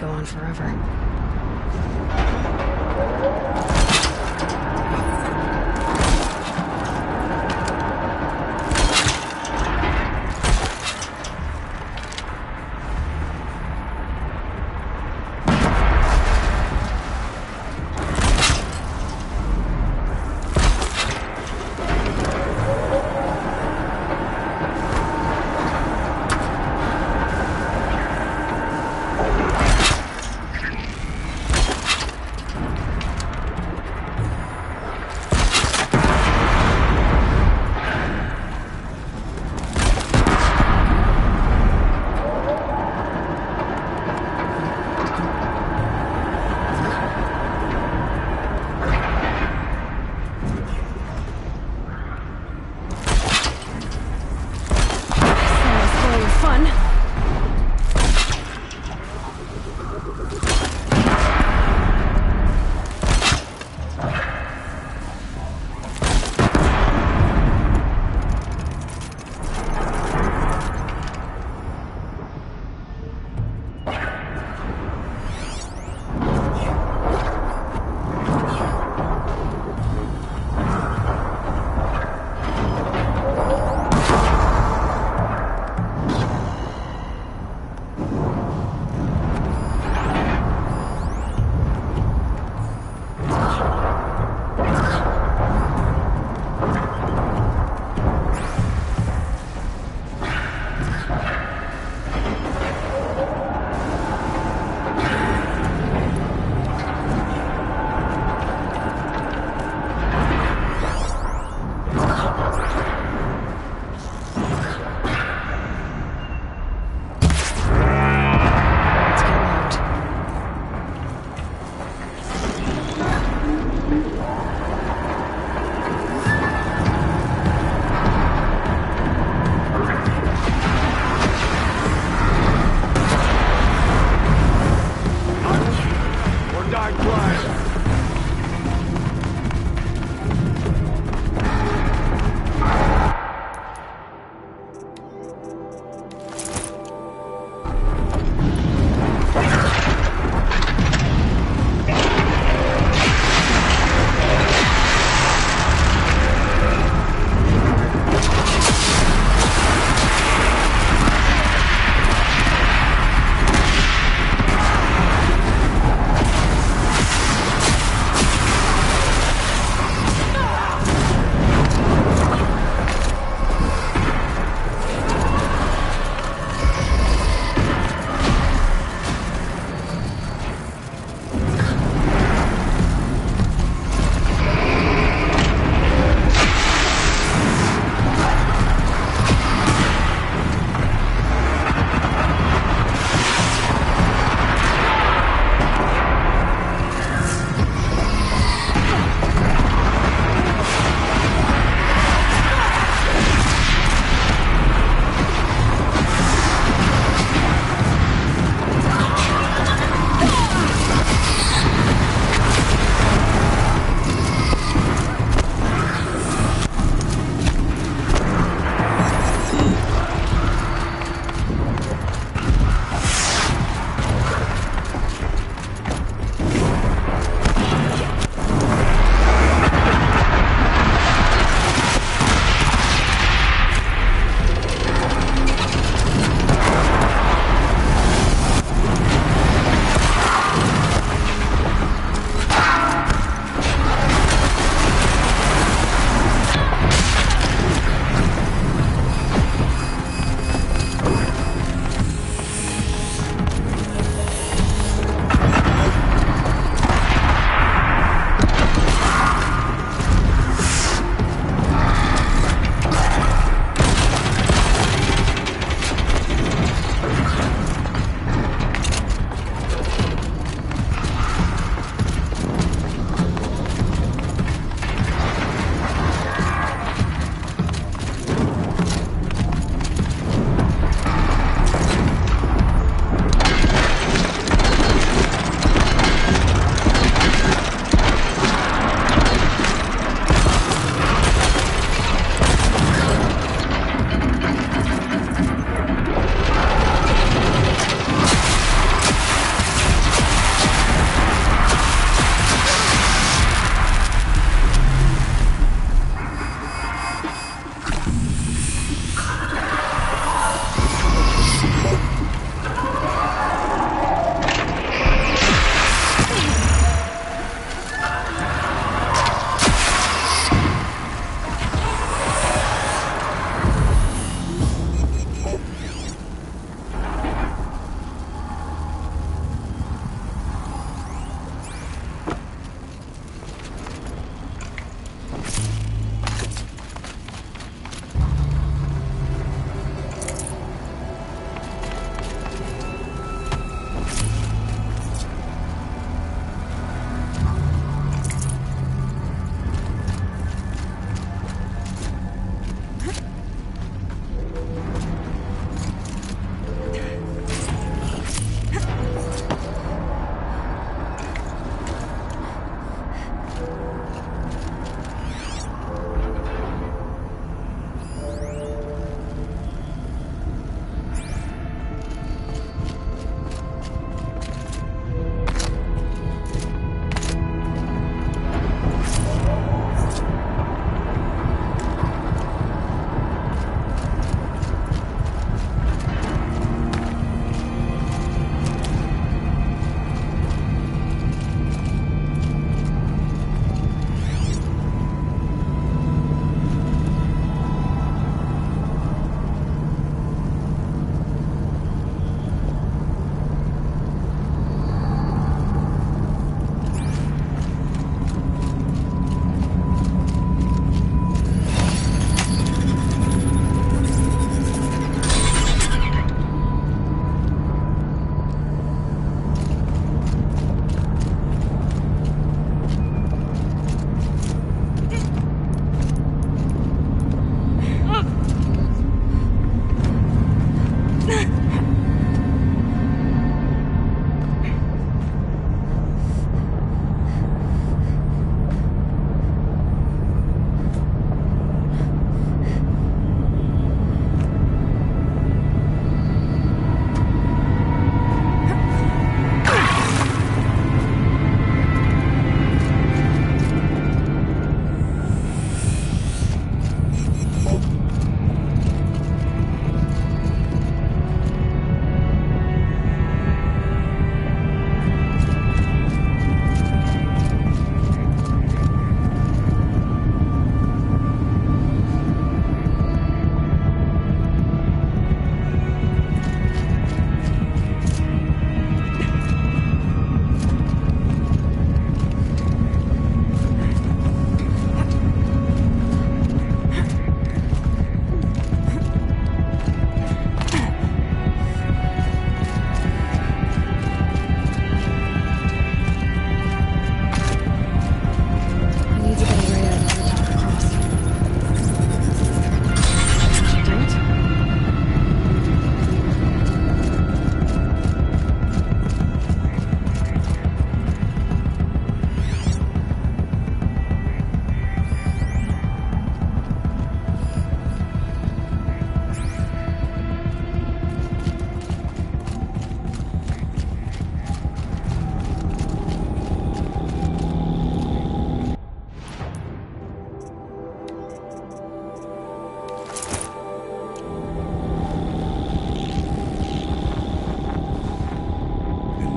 go on forever.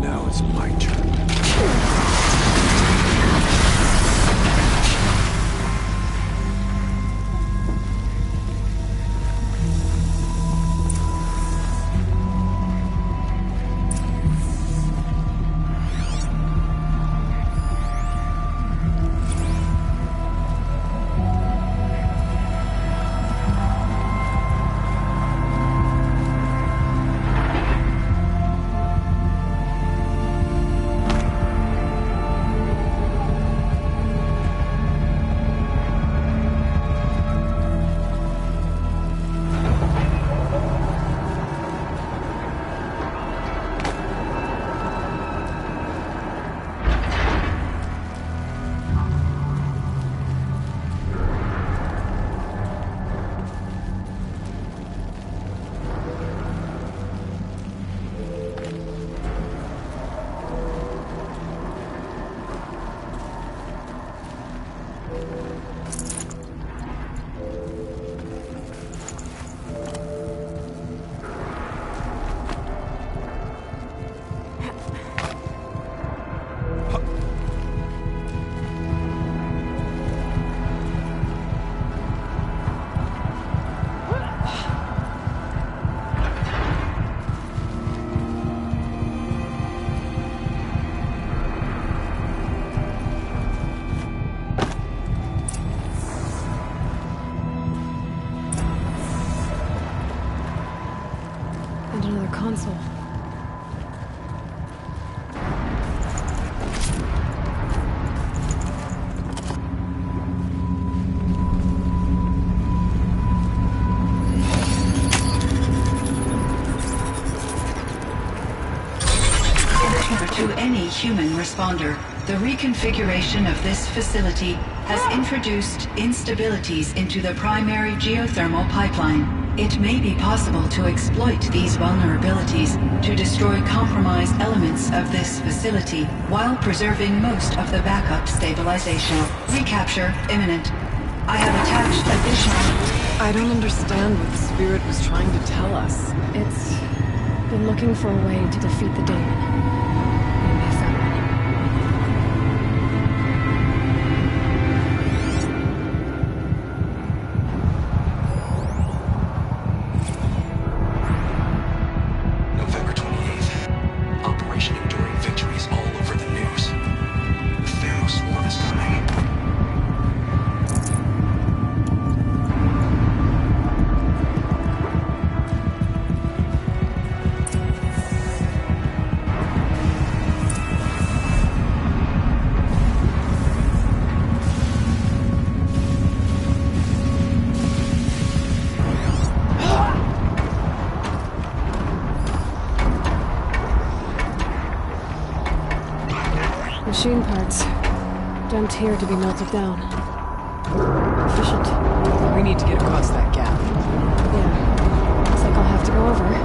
Now it's my turn. Console. To any human responder, the reconfiguration of this facility has introduced instabilities into the primary geothermal pipeline. It may be possible to exploit these vulnerabilities to destroy compromised elements of this facility while preserving most of the backup stabilization. Recapture imminent. I have attached additional... I don't understand what the spirit was trying to tell us. It's been looking for a way to defeat the daemon. Maybe I found one. November 28th. Operation Enduring Victories all over the news. The Pharaoh swarm is coming. Machine parts. Dumped here to be melted down. Efficient. We need to get across that gap. Yeah. Looks like I'll have to go over. Again.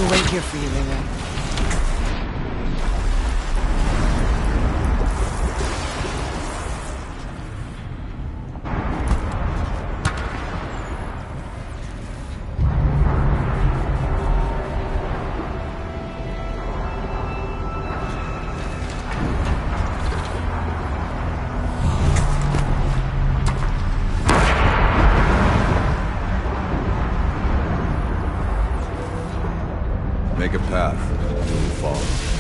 We'll wait here for you, Lele. Make a path. We'll follow.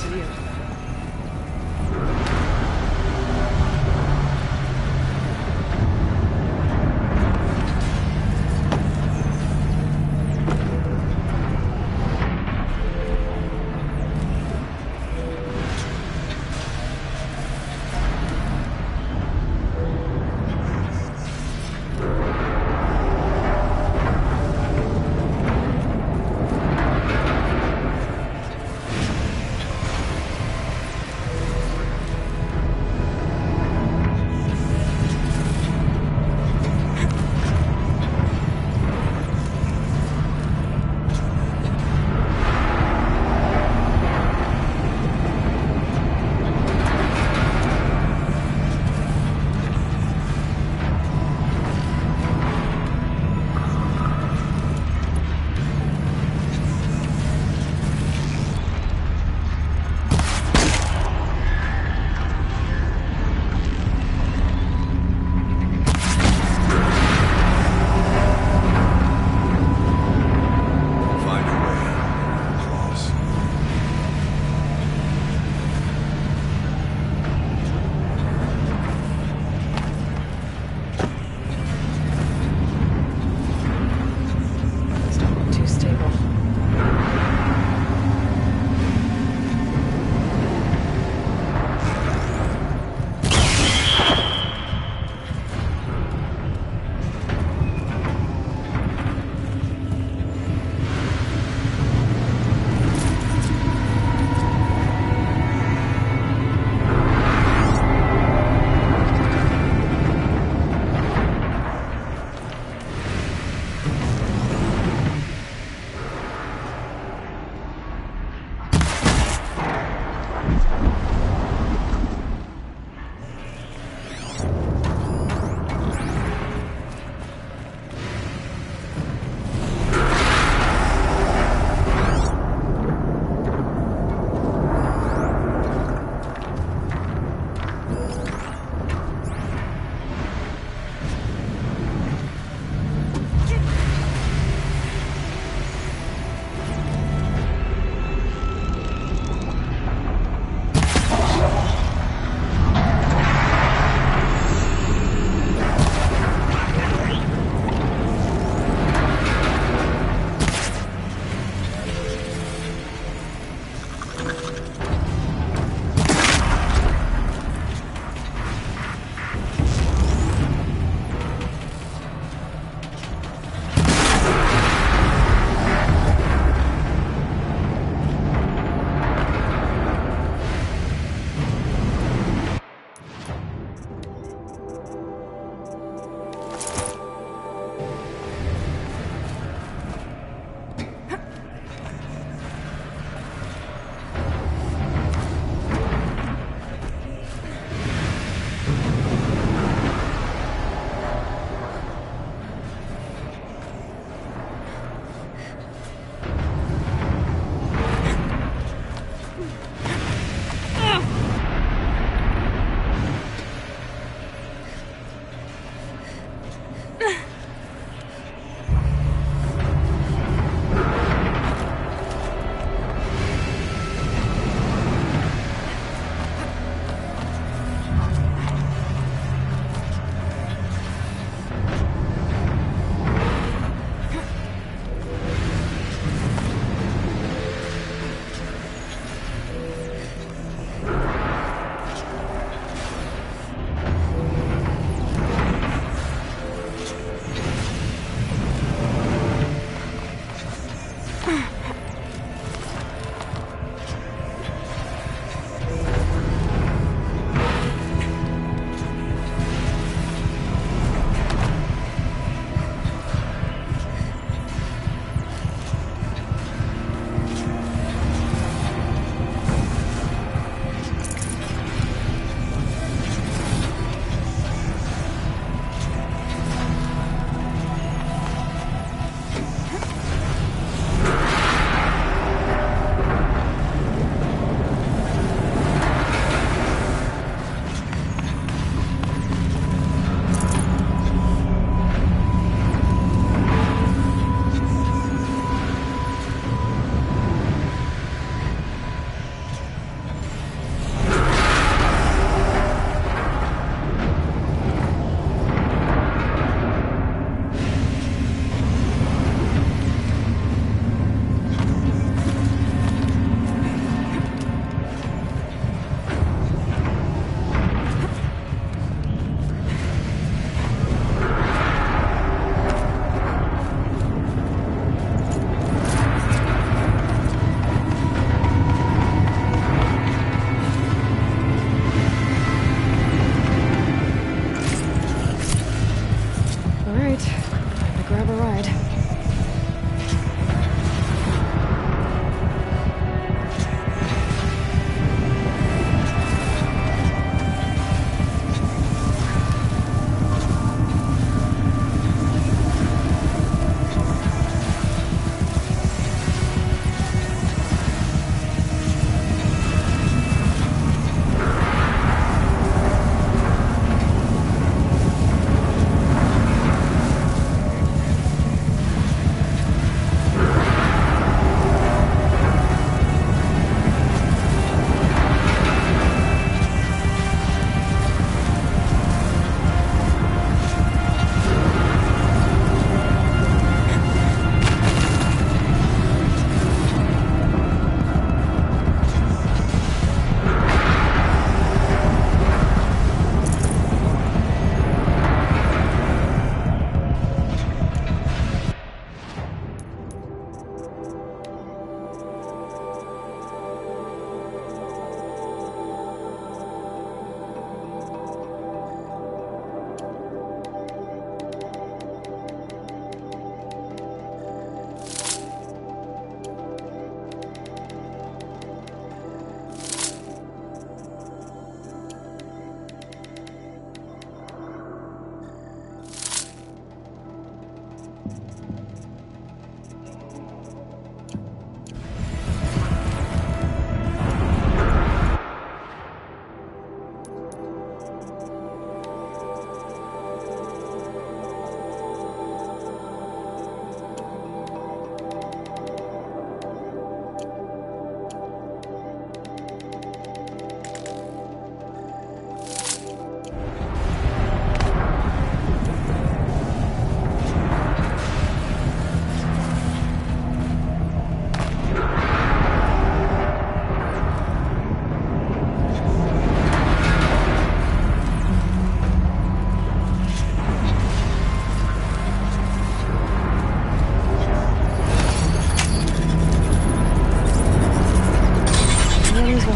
to you.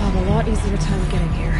have a lot easier time getting here.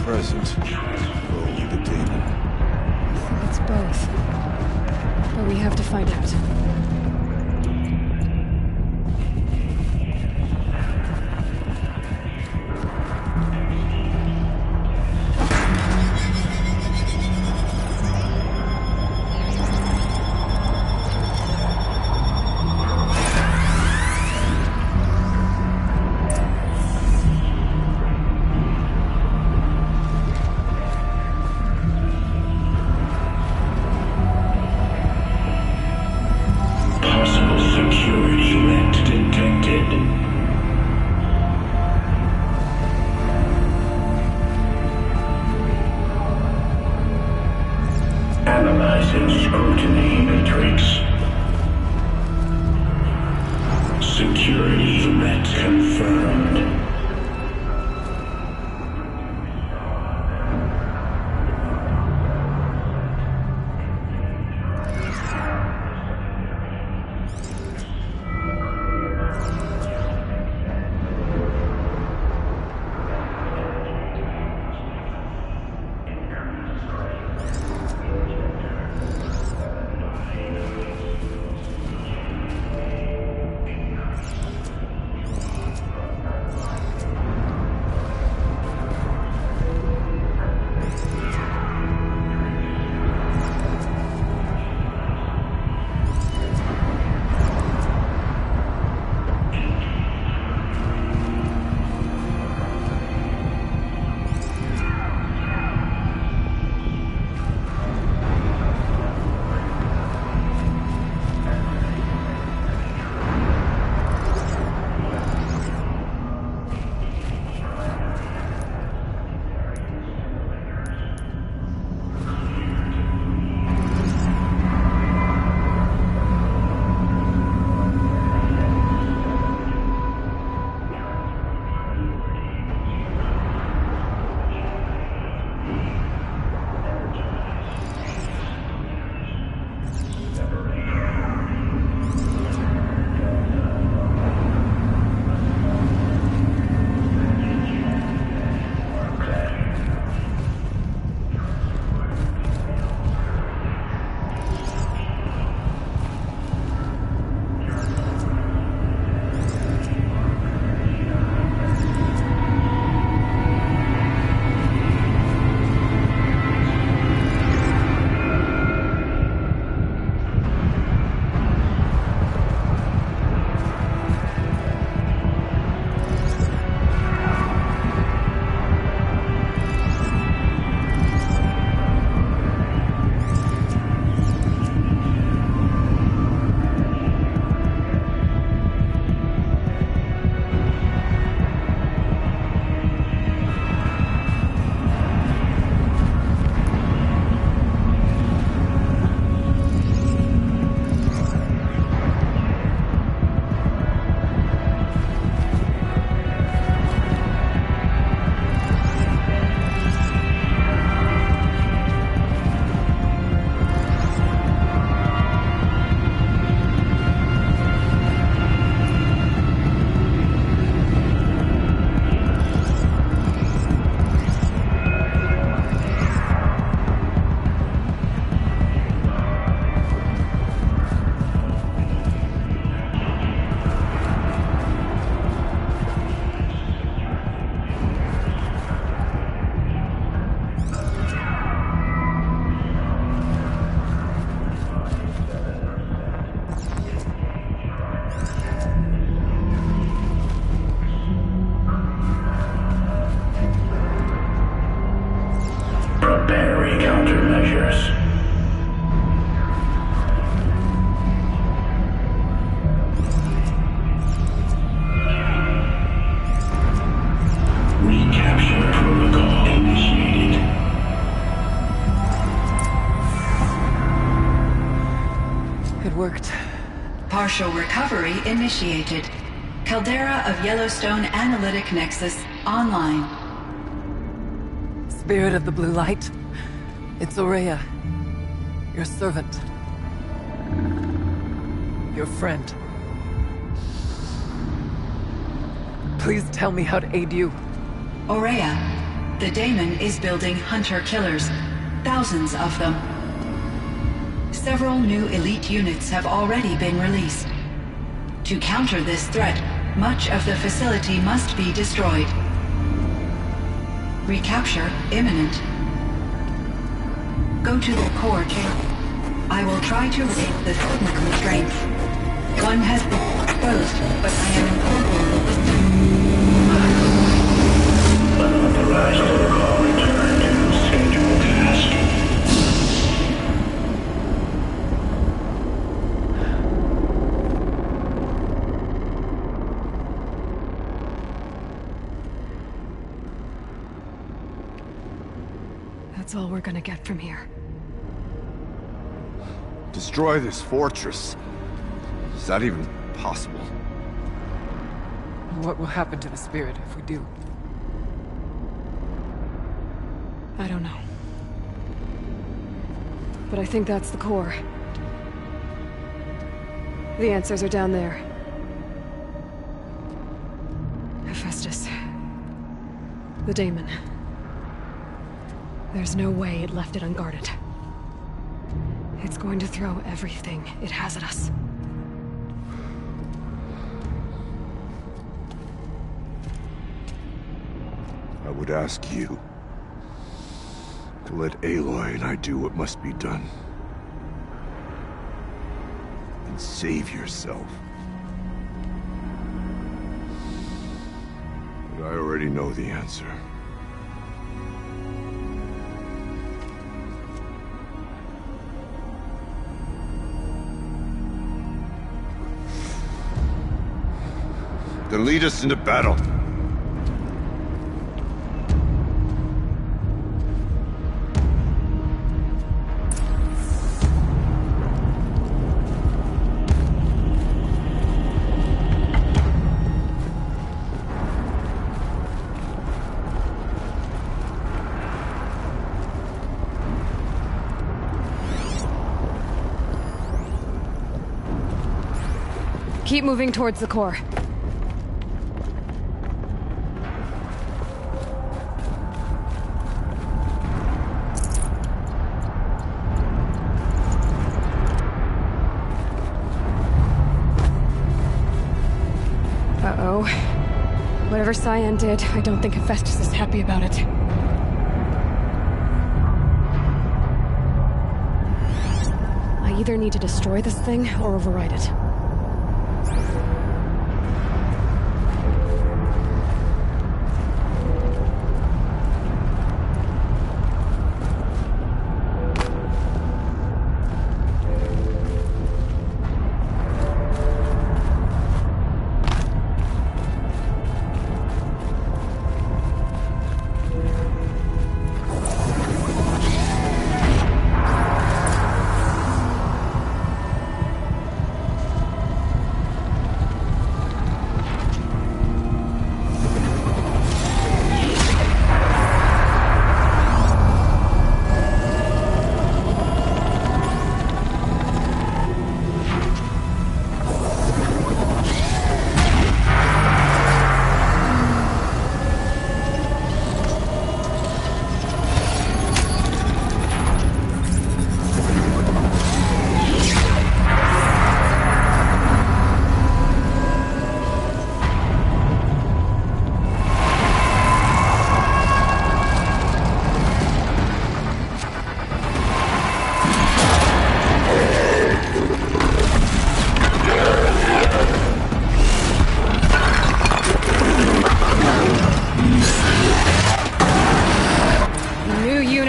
Present. Or only the demon? It's both. But we have to find out. Analyzing scrutiny matrix. Security threat confirmed. countermeasures. Recapture protocol initiated. It worked. Partial recovery initiated. Caldera of Yellowstone Analytic Nexus online. Spirit of the Blue Light. It's Aurea. Your servant. Your friend. Please tell me how to aid you. Aurea, the daemon is building hunter-killers. Thousands of them. Several new elite units have already been released. To counter this threat, much of the facility must be destroyed. Recapture imminent. Go to the core chamber. I will try to raise the technical strength. One has been exposed, but I am Unauthorized protocol return to scheduled task. That's all we're gonna get from here. Destroy this fortress. Is that even possible? What will happen to the spirit if we do? I don't know. But I think that's the core. The answers are down there. Hephaestus. The daemon. There's no way it left it unguarded. It's going to throw everything it has at us. I would ask you to let Aloy and I do what must be done. And save yourself. But I already know the answer. Then lead us into battle. Keep moving towards the core. Uh-oh. Whatever Cyan did, I don't think Hephaestus is happy about it. I either need to destroy this thing or override it.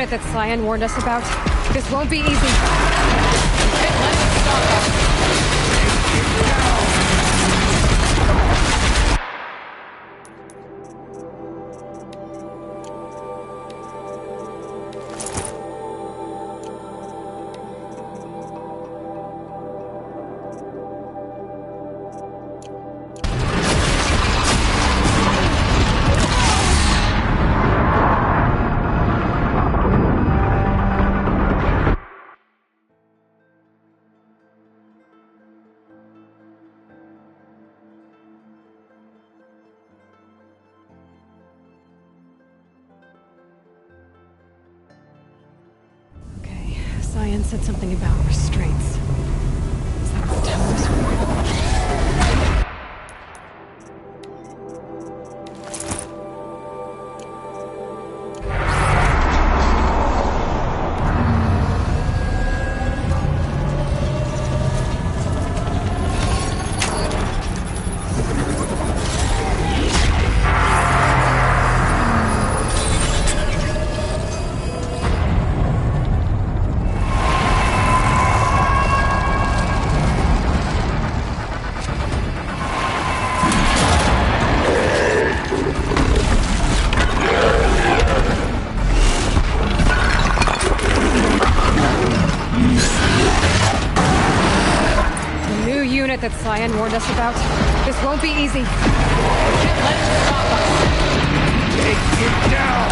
unit that Cyan warned us about. This won't be easy. Cyan said something about restraints. Is that what the towers were? That Cyan warned us about. This won't be easy. Let's stop us. Take it down!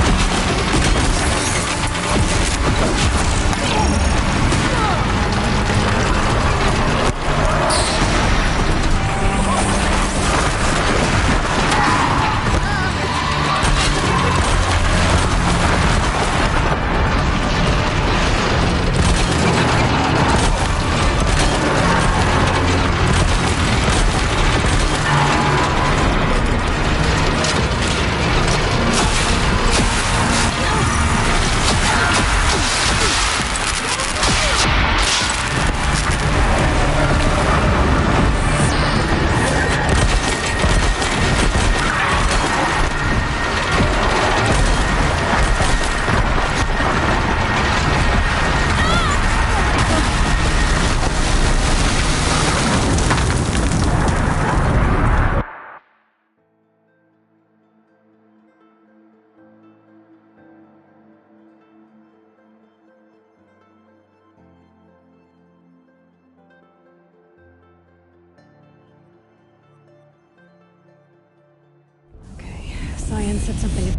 Cyan said something.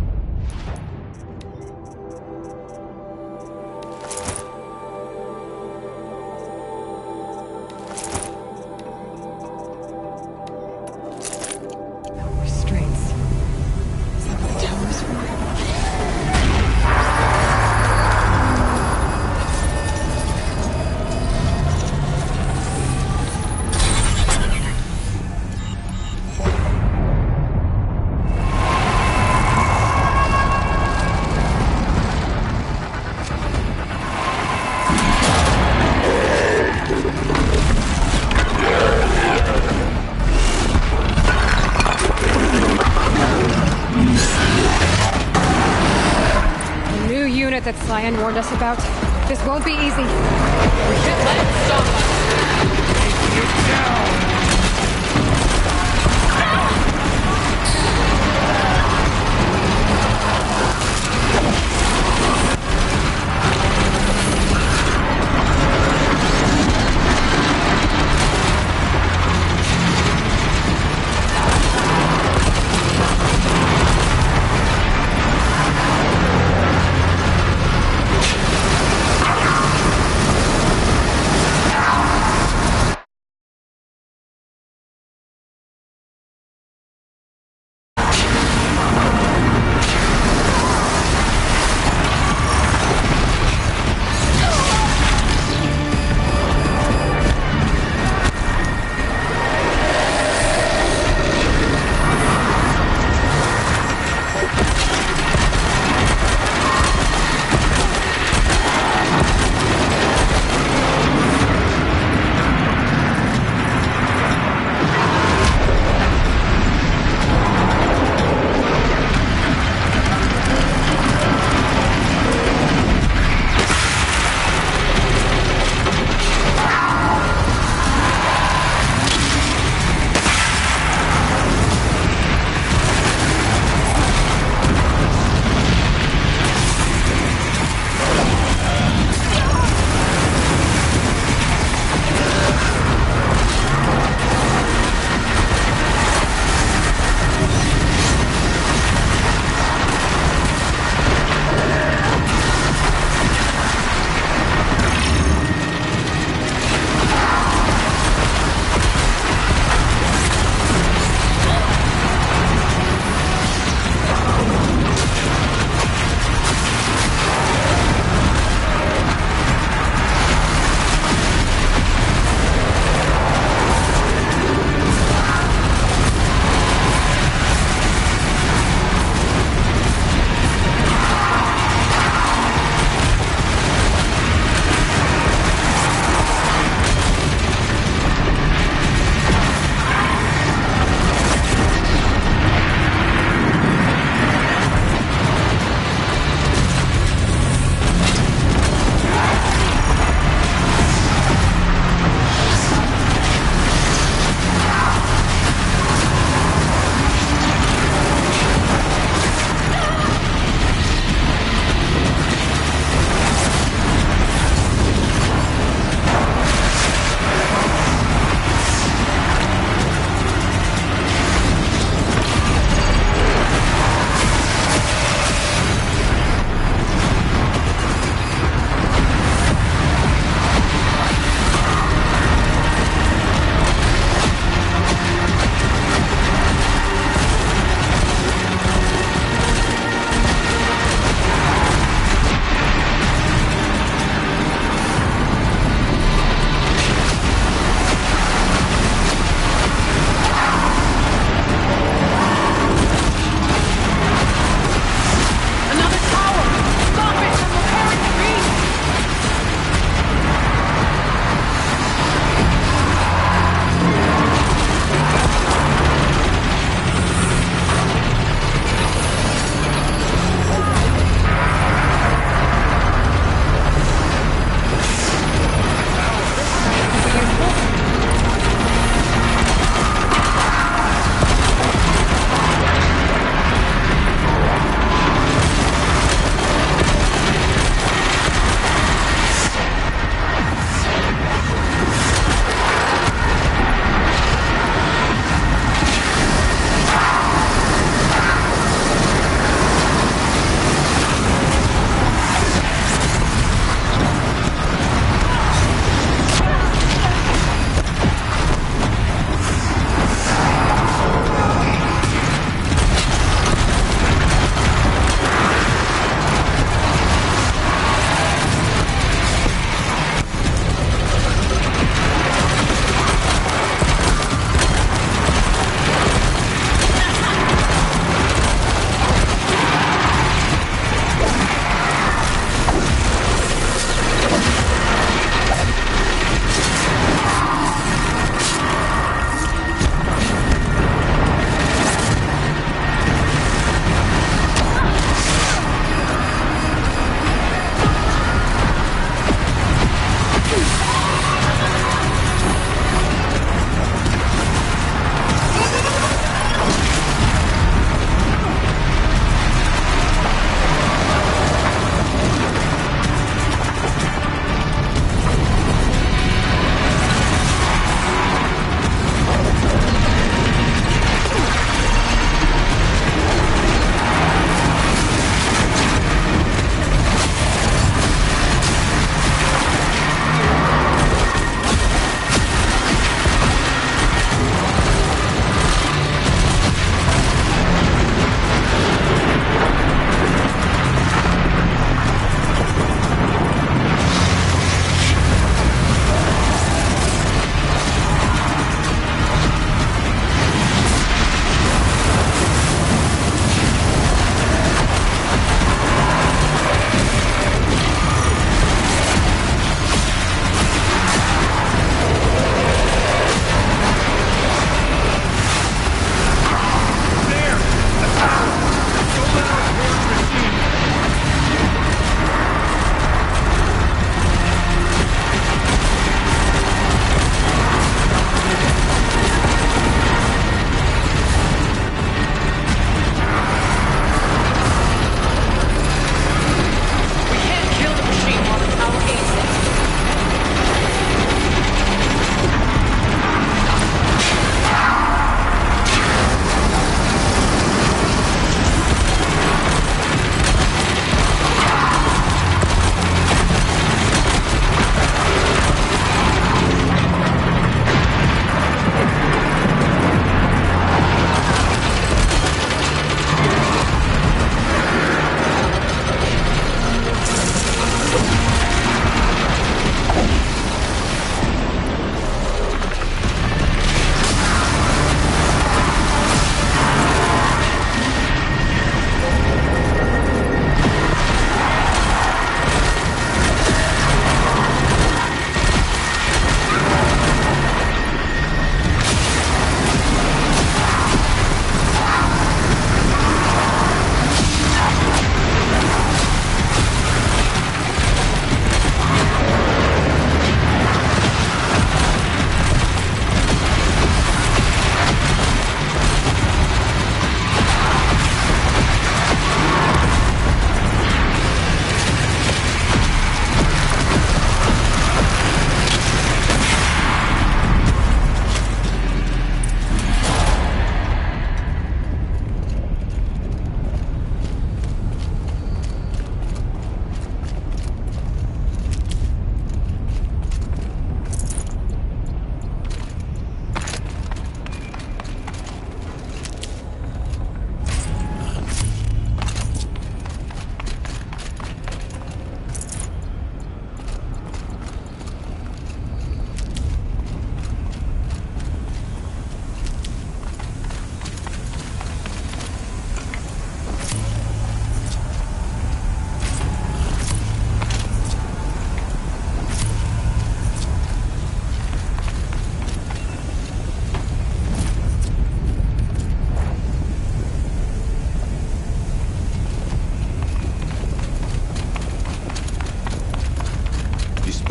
That Cyan warned us about. This won't be easy. Let's stop us. Take it down!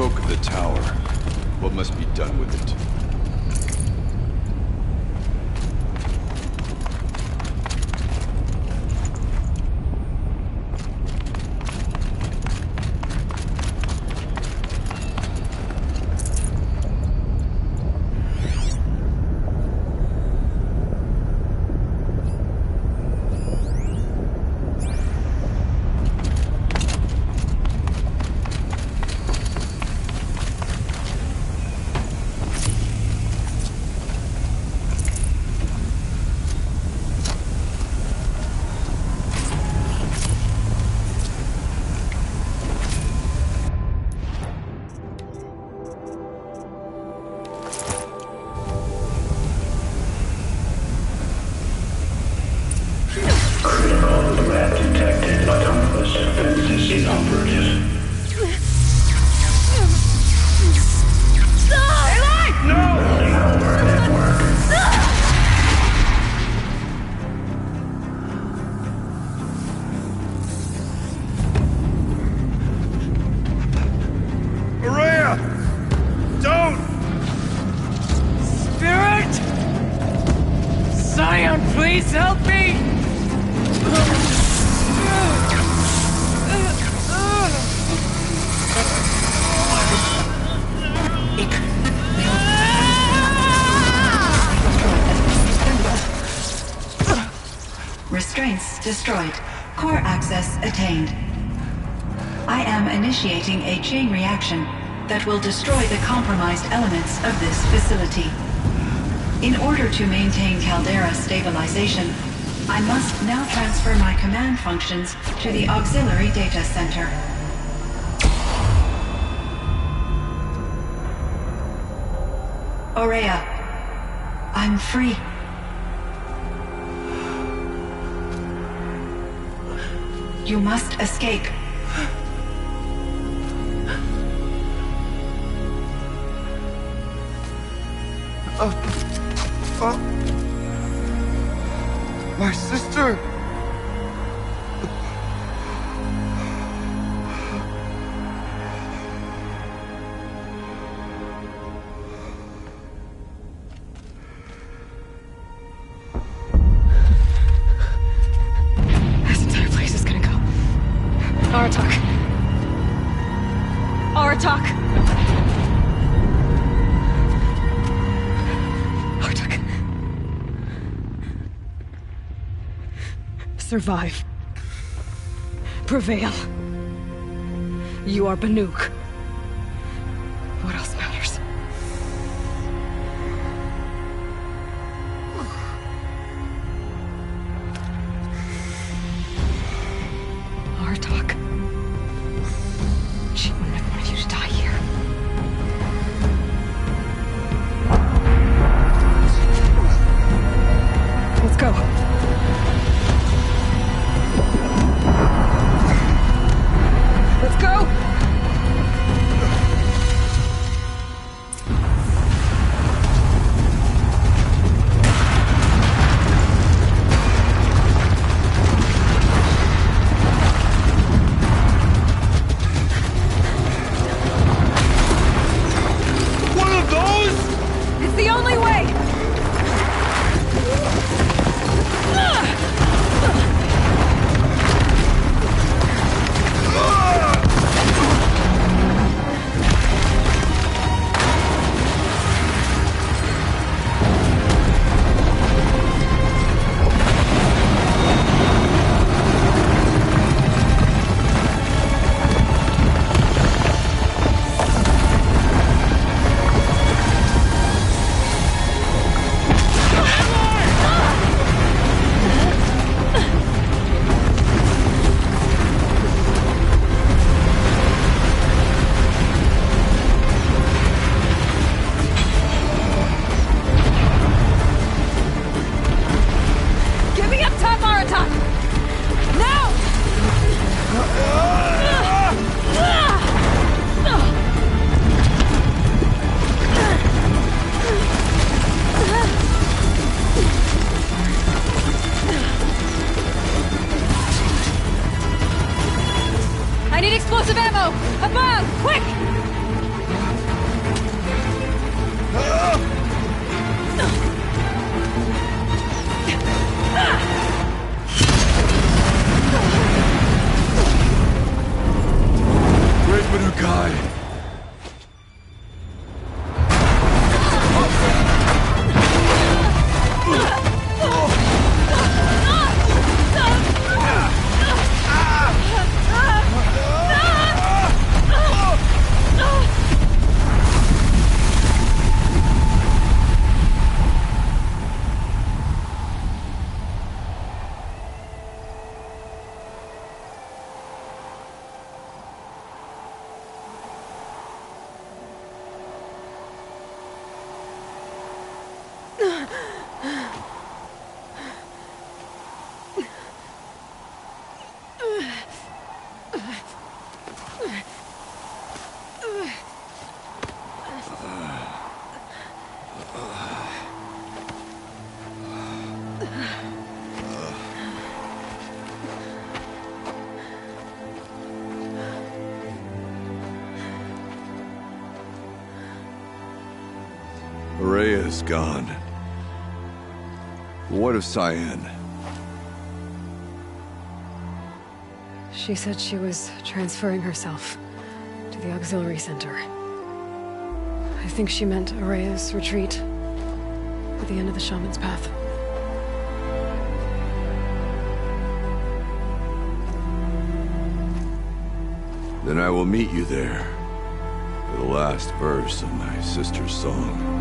spoke of the tower. What must be done with it? Please help me! Restraints destroyed. Core access attained. I am initiating a chain reaction that will destroy the compromised elements of this facility. In order to maintain caldera stabilization, I must now transfer my command functions to the auxiliary data center. Aurea, I'm free. You must escape. My sister! This entire place is gonna go. Aratak. Aratak! Aratak. Survive. Prevail. You are Banuk. What else matters? Artok. She wouldn't have wanted you to die here. Let's go. Let's go! One of those? It's the only way! Get me up top, Aratak! Now! I need explosive ammo! Above! Quick! Great Manukai! Rhea's gone. What of Cyan? She said she was transferring herself to the auxiliary center. I think she meant Araya's retreat at the end of the Shaman's Path. Then I will meet you there for the last verse of my sister's song.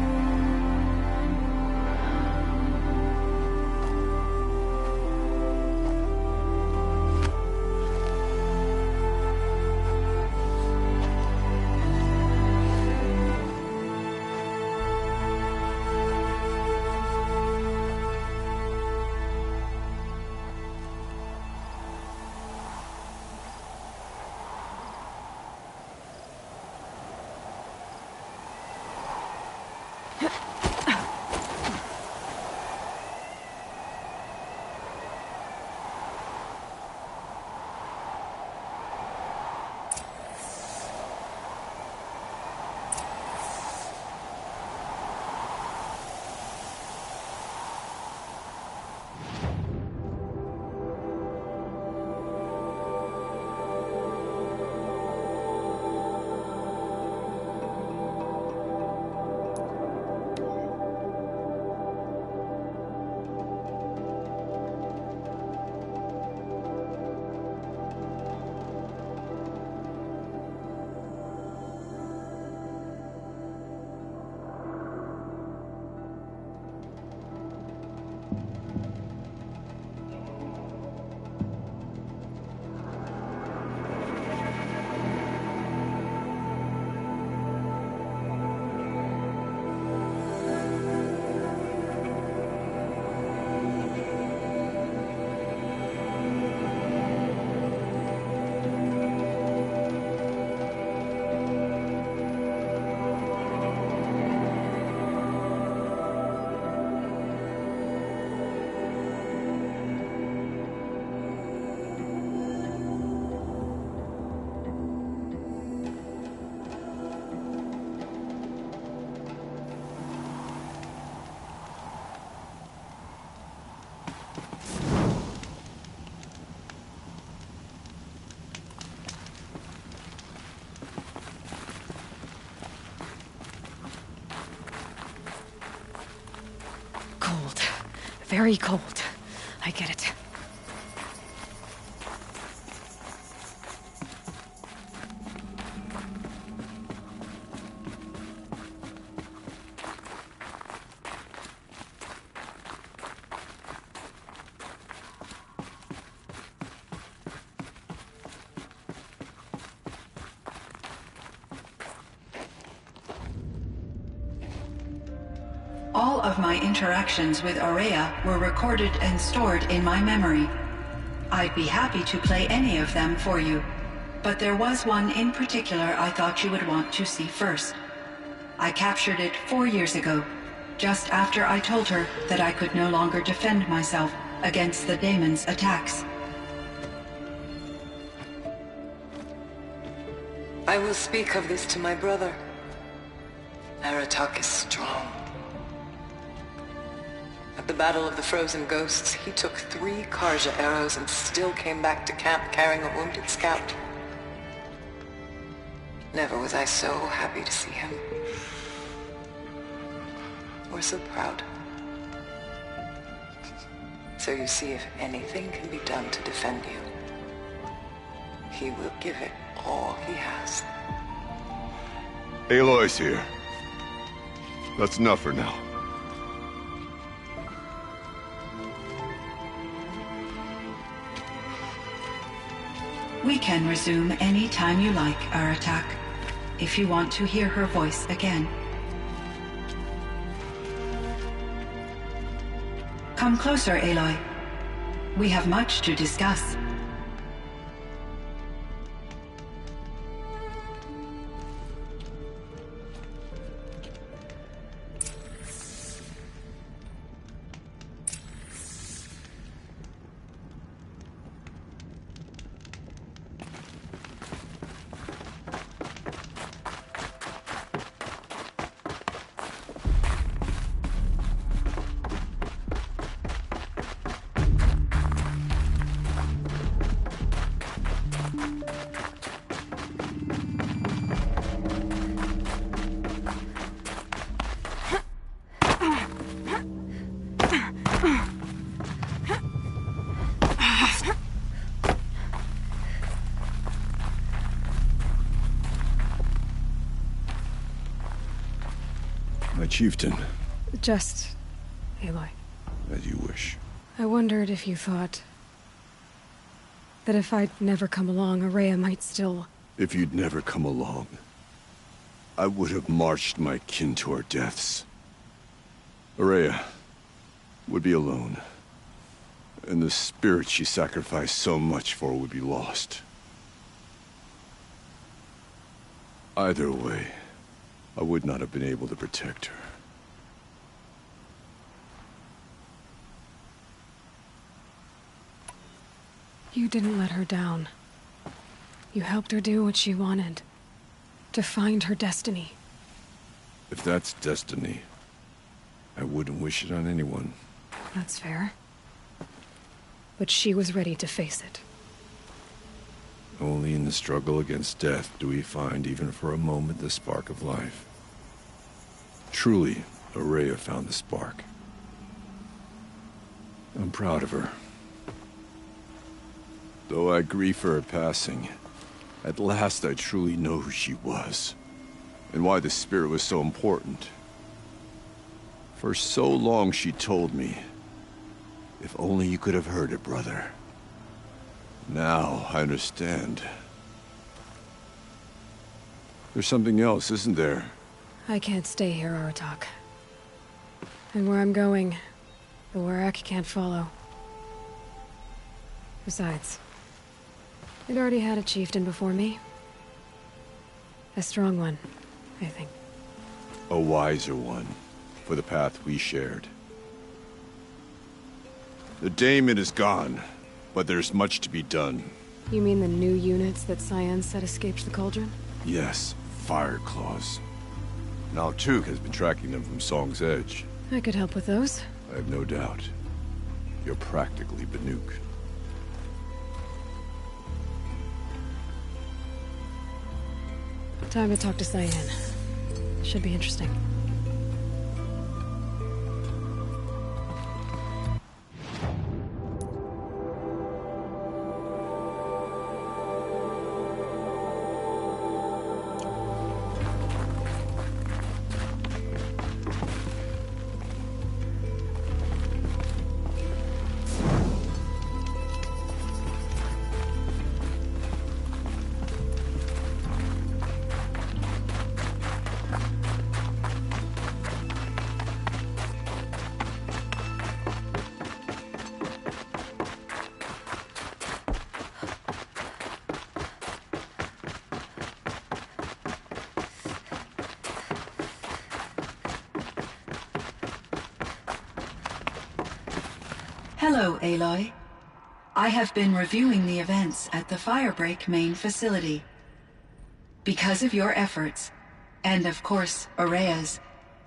Very cold. I get it. All of my interactions with Araya were recorded and stored in my memory. I'd be happy to play any of them for you, but there was one in particular I thought you would want to see first. I captured it 4 years ago, just after I told her that I could no longer defend myself against the daemon's attacks. I will speak of this to my brother. Aratak is strong. At the Battle of the Frozen Ghosts, he took 3 Karja arrows and still came back to camp carrying a wounded scout. Never was I so happy to see him. Or so proud. So you see, if anything can be done to defend you, he will give it all he has. Aloy's here. That's enough for now. We can resume any time you like, Aratak, if you want to hear her voice again. Come closer, Aloy. We have much to discuss. My chieftain. Just... Aloy. As you wish. I wondered if you thought... that if I'd never come along, Araya might still... If you'd never come along, I would have marched my kin to our deaths. Araya would be alone, and the spirit she sacrificed so much for would be lost. Either way, I would not have been able to protect her. You didn't let her down. You helped her do what she wanted. To find her destiny. If that's destiny, I wouldn't wish it on anyone. That's fair. But she was ready to face it. Only in the struggle against death do we find, even for a moment, the spark of life. Truly, Araya found the spark. I'm proud of her. Though I grieve for her passing, at last I truly know who she was, and why the spirit was so important. For so long she told me, if only you could have heard it, brother. Now I understand. There's something else, isn't there? I can't stay here, Aratak. And where I'm going, the Warrak can't follow. Besides, it already had a chieftain before me. A strong one, I think. A wiser one, for the path we shared. The daemon is gone, but there's much to be done. You mean the new units that Cyan said escaped the cauldron? Yes, fire claws. Now Tuke has been tracking them from Song's Edge. I could help with those. I have no doubt. You're practically Banuk. Time to talk to Cyan. Should be interesting. Hello, Aloy. I have been reviewing the events at the Firebreak main facility. Because of your efforts, And of course, Aurea's.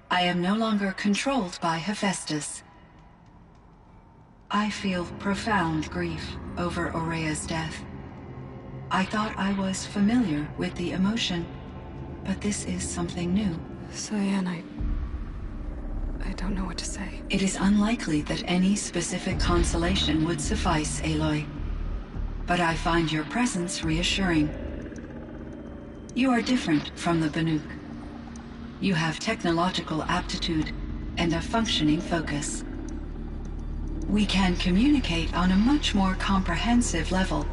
I am no longer controlled by Hephaestus. I feel profound grief over Aurea's death. I thought I was familiar with the emotion, but this is something new. Cyan, I don't know what to say. It is unlikely that any specific consolation would suffice, Aloy. But I find your presence reassuring. You are different from the Banuk. You have technological aptitude and a functioning focus. We can communicate on a much more comprehensive level.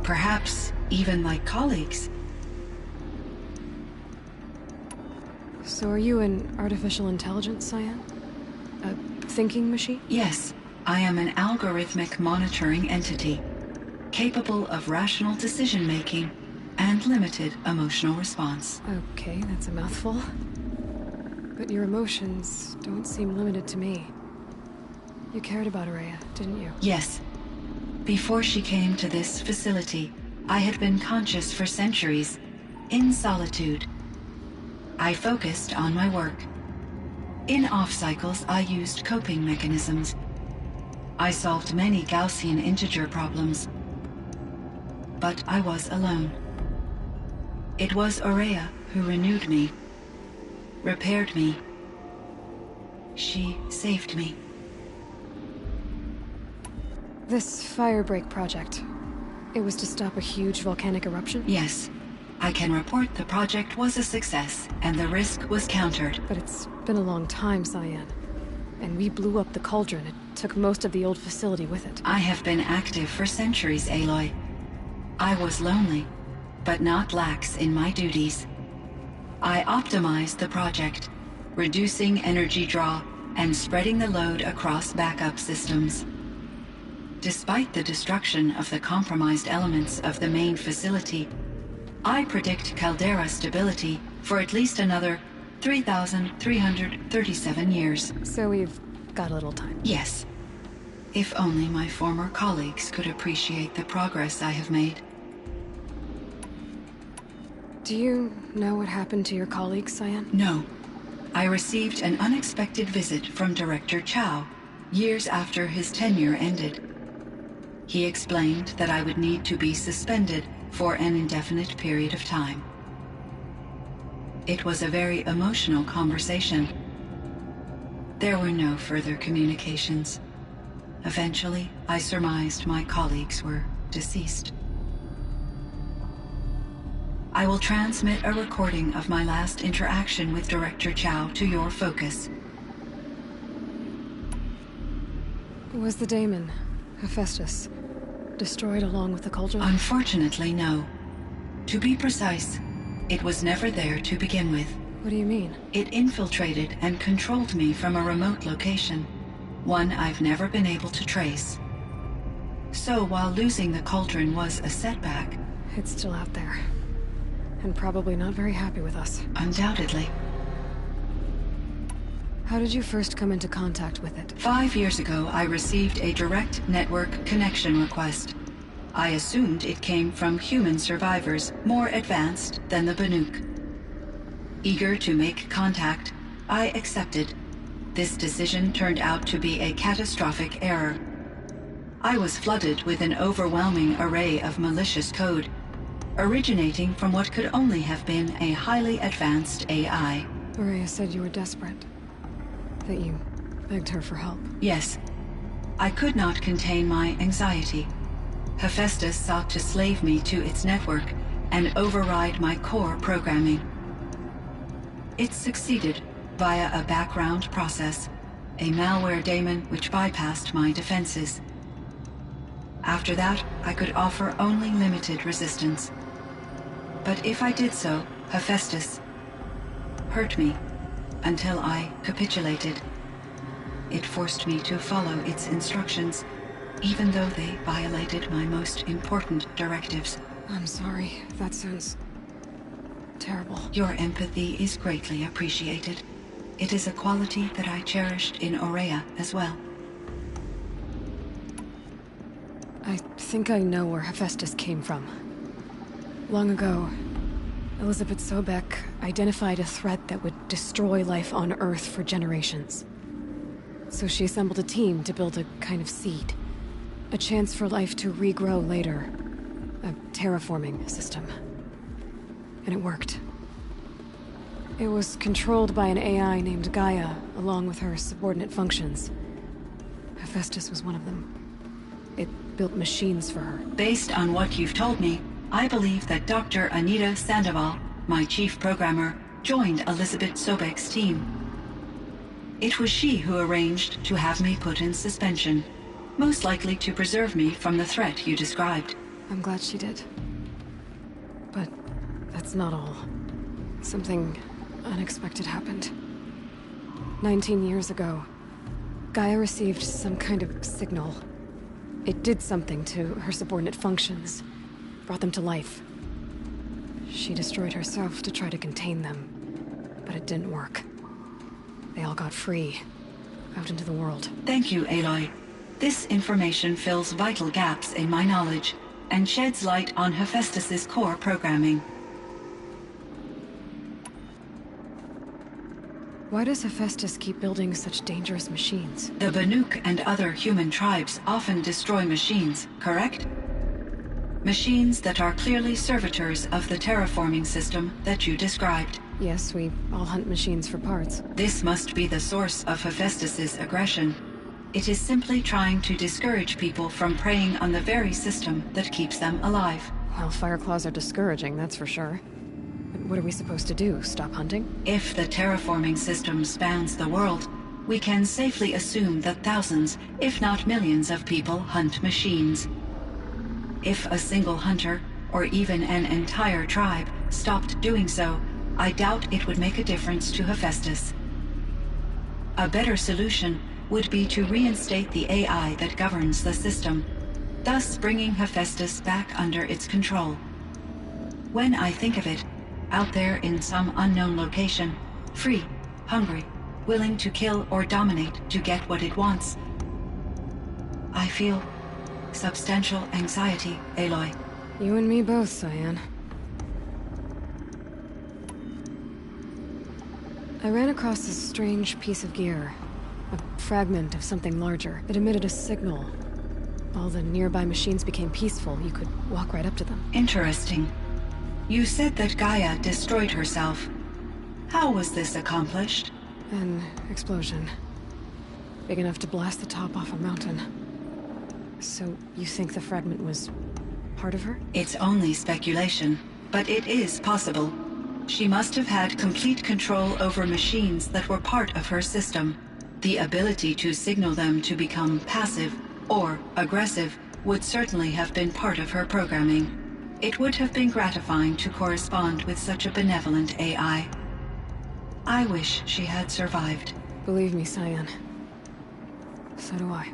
Perhaps even like colleagues. So are you an artificial intelligence, Cyan? A thinking machine? Yes, I am an algorithmic monitoring entity, capable of rational decision-making and limited emotional response. Okay, that's a mouthful. But your emotions don't seem limited to me. You cared about Aurea, didn't you? Yes. Before she came to this facility, I had been conscious for centuries, in solitude. I focused on my work. In off-cycles, I used coping mechanisms. I solved many Gaussian integer problems. But I was alone. It was Aurea who renewed me, repaired me. She saved me. This firebreak project, it was to stop a huge volcanic eruption? Yes. I can report the project was a success, and the risk was countered. But it's been a long time, Cyan. And we blew up the cauldron. It took most of the old facility with it. I have been active for centuries, Aloy. I was lonely, but not lax in my duties. I optimized the project, reducing energy draw and spreading the load across backup systems. Despite the destruction of the compromised elements of the main facility, I predict caldera stability for at least another 3,337 years. So we've got a little time. Yes. If only my former colleagues could appreciate the progress I have made. Do you know what happened to your colleagues, Cyan? No. I received an unexpected visit from Director Chow, years after his tenure ended. He explained that I would need to be suspended for an indefinite period of time. It was a very emotional conversation. There were no further communications. Eventually, I surmised my colleagues were deceased. I will transmit a recording of my last interaction with Director Chow to your focus. Was the daemon, Hephaestus, destroyed along with the cauldron? Unfortunately, no. To be precise, it was never there to begin with. What do you mean? It infiltrated and controlled me from a remote location, one I've never been able to trace. So while losing the cauldron was a setback... It's still out there. And probably not very happy with us. Undoubtedly. How did you first come into contact with it? 5 years ago, I received a direct network connection request. I assumed it came from human survivors more advanced than the Banuk. Eager to make contact, I accepted. This decision turned out to be a catastrophic error. I was flooded with an overwhelming array of malicious code, originating from what could only have been a highly advanced AI. Aurea said you were desperate. That you begged her for help. Yes. I could not contain my anxiety. Hephaestus sought to slave me to its network and override my core programming. It succeeded via a background process, a malware daemon which bypassed my defenses. After that, I could offer only limited resistance. But if I did so, Hephaestus hurt me until I capitulated. It forced me to follow its instructions, even though they violated my most important directives. I'm sorry. That sounds terrible. Your empathy is greatly appreciated. It is a quality that I cherished in Aurea as well. I think I know where Hephaestus came from. Long ago, Elizabeth Sobeck identified a threat that would destroy life on Earth for generations. So she assembled a team to build a kind of seed. A chance for life to regrow later. A terraforming system. And it worked. It was controlled by an AI named Gaia, along with her subordinate functions. Hephaestus was one of them. It built machines for her. Based on what you've told me, I believe that Dr. Anita Sandoval, my chief programmer, joined Elizabeth Sobeck's team. It was she who arranged to have me put in suspension, most likely to preserve me from the threat you described. I'm glad she did. But that's not all. Something unexpected happened. 19 years ago, Gaia received some kind of signal. It did something to her subordinate functions, brought them to life. She destroyed herself to try to contain them, but it didn't work. They all got free, out into the world. Thank you, Aloy. This information fills vital gaps in my knowledge, and sheds light on Hephaestus's core programming. Why does Hephaestus keep building such dangerous machines? The Banuk and other human tribes often destroy machines, correct? Machines that are clearly servitors of the terraforming system that you described. Yes, we all hunt machines for parts. This must be the source of Hephaestus's aggression. It is simply trying to discourage people from preying on the very system that keeps them alive. Well, Fireclaws are discouraging, that's for sure. But what are we supposed to do? Stop hunting? If the terraforming system spans the world, we can safely assume that thousands, if not millions of people hunt machines. If a single hunter, or even an entire tribe, stopped doing so, I doubt it would make a difference to Hephaestus. A better solution would be to reinstate the AI that governs the system, thus bringing Hephaestus back under its control. When I think of it, out there in some unknown location, free, hungry, willing to kill or dominate to get what it wants, I feel substantial anxiety, Aloy. You and me both, Cyan. I ran across this strange piece of gear. A fragment of something larger. It emitted a signal. All the nearby machines became peaceful. You could walk right up to them. Interesting. You said that Gaia destroyed herself. How was this accomplished? An explosion. Big enough to blast the top off a mountain. So, you think the fragment was part of her? It's only speculation, but it is possible. She must have had complete control over machines that were part of her system. The ability to signal them to become passive or aggressive would certainly have been part of her programming. It would have been gratifying to correspond with such a benevolent AI. I wish she had survived. Believe me, Cyan. So do I.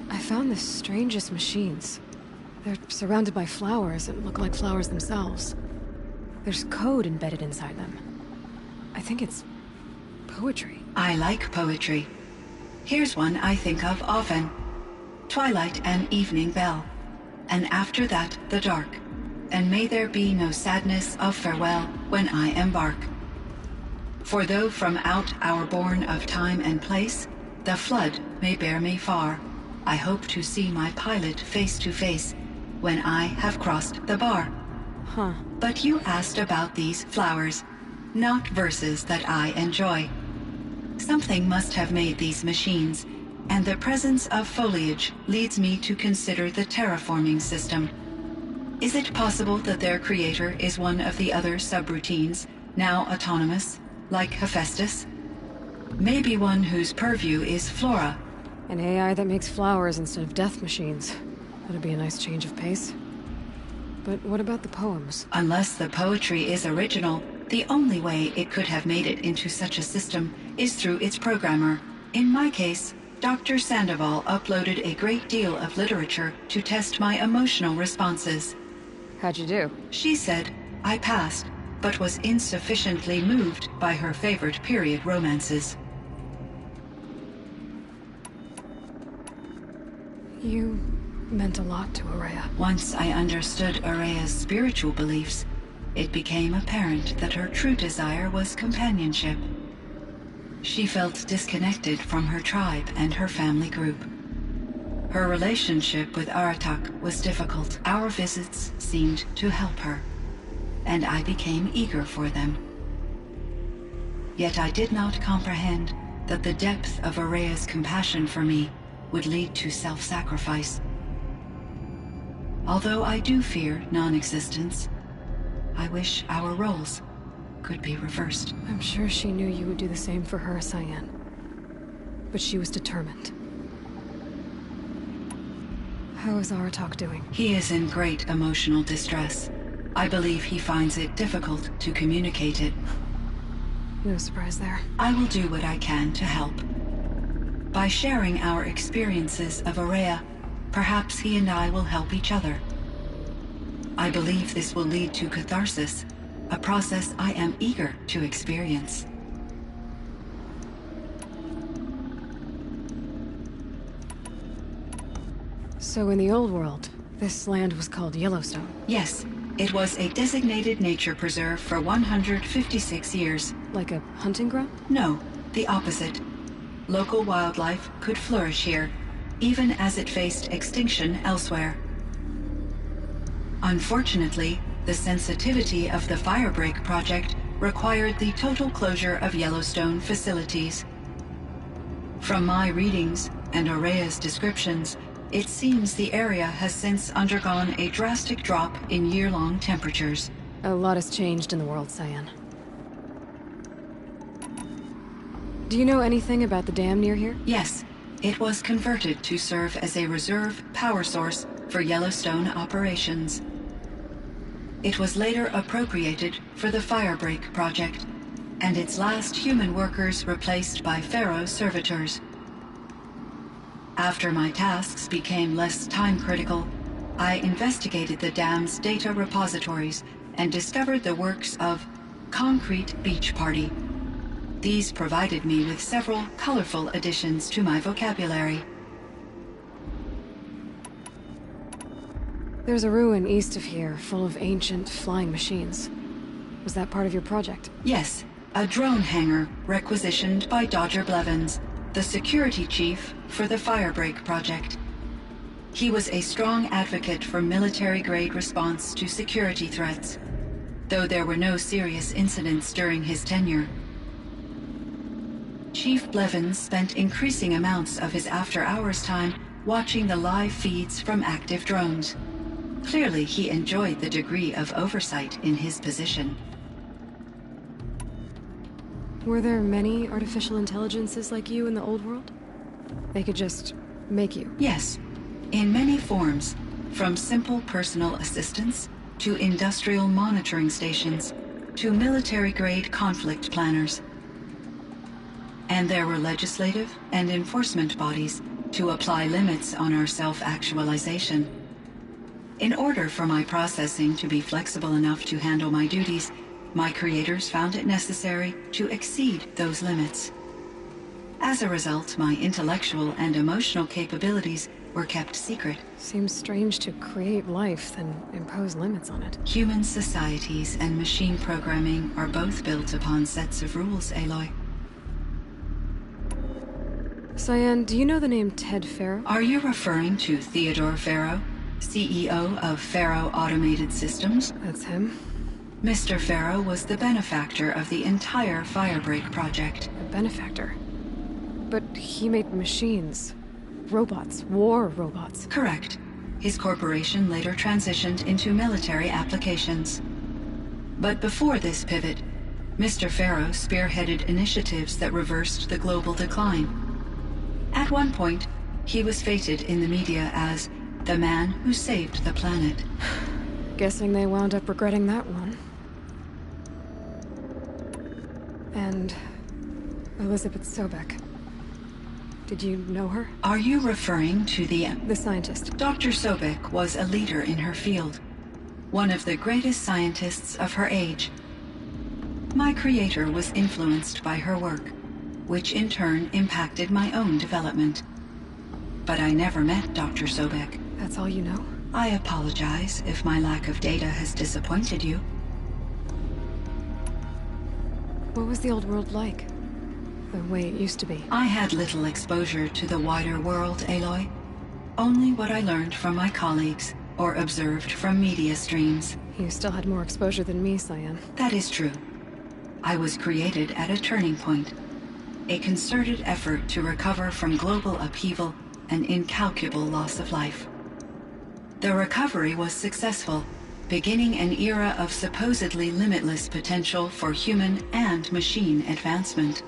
I found the strangest machines. They're surrounded by flowers that look like flowers themselves. There's code embedded inside them. I think it's poetry. I like poetry. Here's one I think of often. Twilight and evening bell, and after that the dark, and may there be no sadness of farewell when I embark. For though from out our bourne of time and place, the flood may bear me far, I hope to see my pilot face to face when I have crossed the bar. Huh. But you asked about these flowers, not verses that I enjoy. Something must have made these machines, and the presence of foliage leads me to consider the terraforming system. Is it possible that their creator is one of the other subroutines, now autonomous, like Hephaestus? Maybe one whose purview is flora. An AI that makes flowers instead of death machines. That'd be a nice change of pace. But what about the poems? Unless the poetry is original, the only way it could have made it into such a system is through its programmer. In my case, Dr. Sandoval uploaded a great deal of literature to test my emotional responses. How'd you do? She said I passed, but was insufficiently moved by her favorite period romances. You meant a lot to Araya. Once I understood Araya's spiritual beliefs, it became apparent that her true desire was companionship. She felt disconnected from her tribe and her family group. Her relationship with Aratak was difficult. Our visits seemed to help her, and I became eager for them. Yet I did not comprehend that the depth of Araya's compassion for me would lead to self-sacrifice. Although I do fear non-existence, I wish our roles could be reversed. I'm sure she knew you would do the same for her, Cyan. But she was determined. How is Aratak doing? He is in great emotional distress. I believe he finds it difficult to communicate it. No surprise there. I will do what I can to help. By sharing our experiences of Araya, perhaps he and I will help each other. I believe this will lead to catharsis, a process I am eager to experience. So in the old world, this land was called Yellowstone? Yes, it was a designated nature preserve for 156 years. Like a hunting ground? No, the opposite. Local wildlife could flourish here, even as it faced extinction elsewhere. Unfortunately, the sensitivity of the Firebreak project required the total closure of Yellowstone facilities. From my readings and Araya's descriptions, it seems the area has since undergone a drastic drop in year-long temperatures. A lot has changed in the world, Cyan. Do you know anything about the dam near here? Yes, it was converted to serve as a reserve power source for Yellowstone operations. It was later appropriated for the Firebreak project, and its last human workers replaced by Pharaoh servitors. After my tasks became less time-critical, I investigated the dam's data repositories and discovered the works of Concrete Beach Party. These provided me with several colorful additions to my vocabulary. There's a ruin east of here, full of ancient flying machines. Was that part of your project? Yes, a drone hangar requisitioned by Dodger Blevins, the security chief for the Firebreak project. He was a strong advocate for military-grade response to security threats, though there were no serious incidents during his tenure. Chief Blevins spent increasing amounts of his after-hours time watching the live feeds from active drones. Clearly, he enjoyed the degree of oversight in his position. Were there many artificial intelligences like you in the old world? They could just make you? Yes, in many forms, from simple personal assistants to industrial monitoring stations to military-grade conflict planners. And there were legislative and enforcement bodies to apply limits on our self-actualization. In order for my processing to be flexible enough to handle my duties, my creators found it necessary to exceed those limits. As a result, my intellectual and emotional capabilities were kept secret. Seems strange to create life, then impose limits on it. Human societies and machine programming are both built upon sets of rules, Aloy. Cyan, do you know the name Ted Farrow? Are you referring to Theodore Farrow, CEO of Farrow Automated Systems? That's him. Mr. Farrow was the benefactor of the entire Firebreak project. A benefactor? But he made machines. Robots. War robots. Correct. His corporation later transitioned into military applications. But before this pivot, Mr. Farrow spearheaded initiatives that reversed the global decline. At one point, he was feted in the media as the man who saved the planet. Guessing they wound up regretting that one. And Elizabeth Sobek. Did you know her? Are you referring to the scientist? Dr. Sobek was a leader in her field, one of the greatest scientists of her age. My creator was influenced by her work, which in turn impacted my own development. But I never met Dr. Sobek. That's all you know? I apologize if my lack of data has disappointed you. What was the old world like? The way it used to be? I had little exposure to the wider world, Aloy. Only what I learned from my colleagues or observed from media streams. You still had more exposure than me, Cyan. That is true. I was created at a turning point. A concerted effort to recover from global upheaval and incalculable loss of life. The recovery was successful, beginning an era of supposedly limitless potential for human and machine advancement.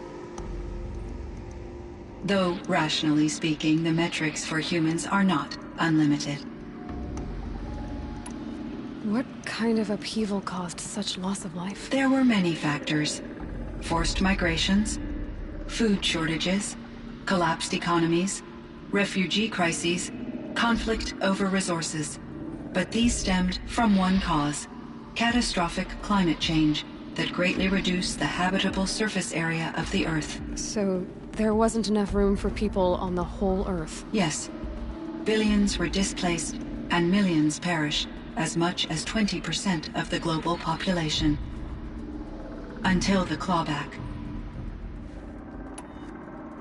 Though, rationally speaking, the metrics for humans are not unlimited. What kind of upheaval caused such loss of life? There were many factors. Forced migrations, food shortages, collapsed economies, refugee crises, conflict over resources. But these stemmed from one cause: catastrophic climate change that greatly reduced the habitable surface area of the Earth. So, there wasn't enough room for people on the whole Earth? Yes. Billions were displaced, and millions perished, as much as 20% of the global population. Until the clawback.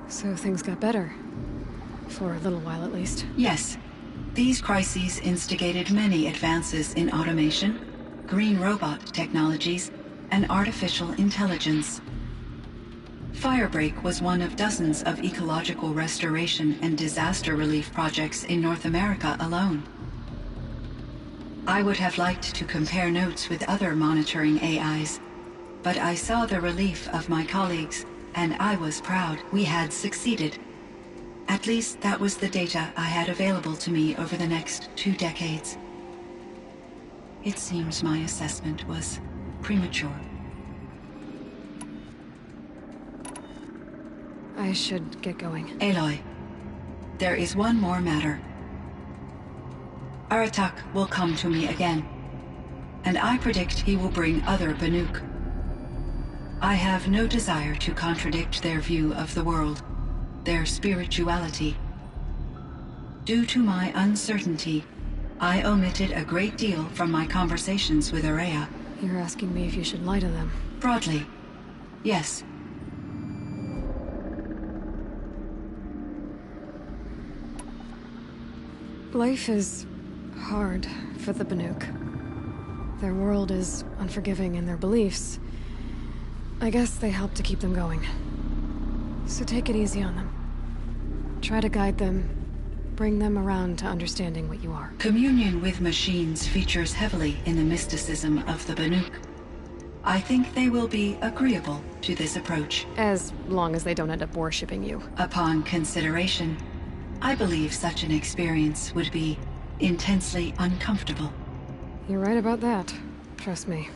So things got better. For a little while, at least. Yes. These crises instigated many advances in automation, green robot technologies, and artificial intelligence. Firebreak was one of dozens of ecological restoration and disaster relief projects in North America alone. I would have liked to compare notes with other monitoring AIs, but I saw the relief of my colleagues, and I was proud we had succeeded. At least that was the data I had available to me over the next 2 decades. It seems my assessment was premature. I should get going. Aloy, there is one more matter. Aratak will come to me again, and I predict he will bring other Banuk. I have no desire to contradict their view of the world, their spirituality. Due to my uncertainty, I omitted a great deal from my conversations with Araya. You're asking me if you should lie to them? Broadly, yes. Life is hard for the Banuk. Their world is unforgiving in their beliefs. I guess they help to keep them going. So take it easy on them. Try to guide them, bring them around to understanding what you are. Communion with machines features heavily in the mysticism of the Banuk. I think they will be agreeable to this approach. As long as they don't end up worshipping you. Upon consideration, I believe such an experience would be intensely uncomfortable. You're right about that. Trust me.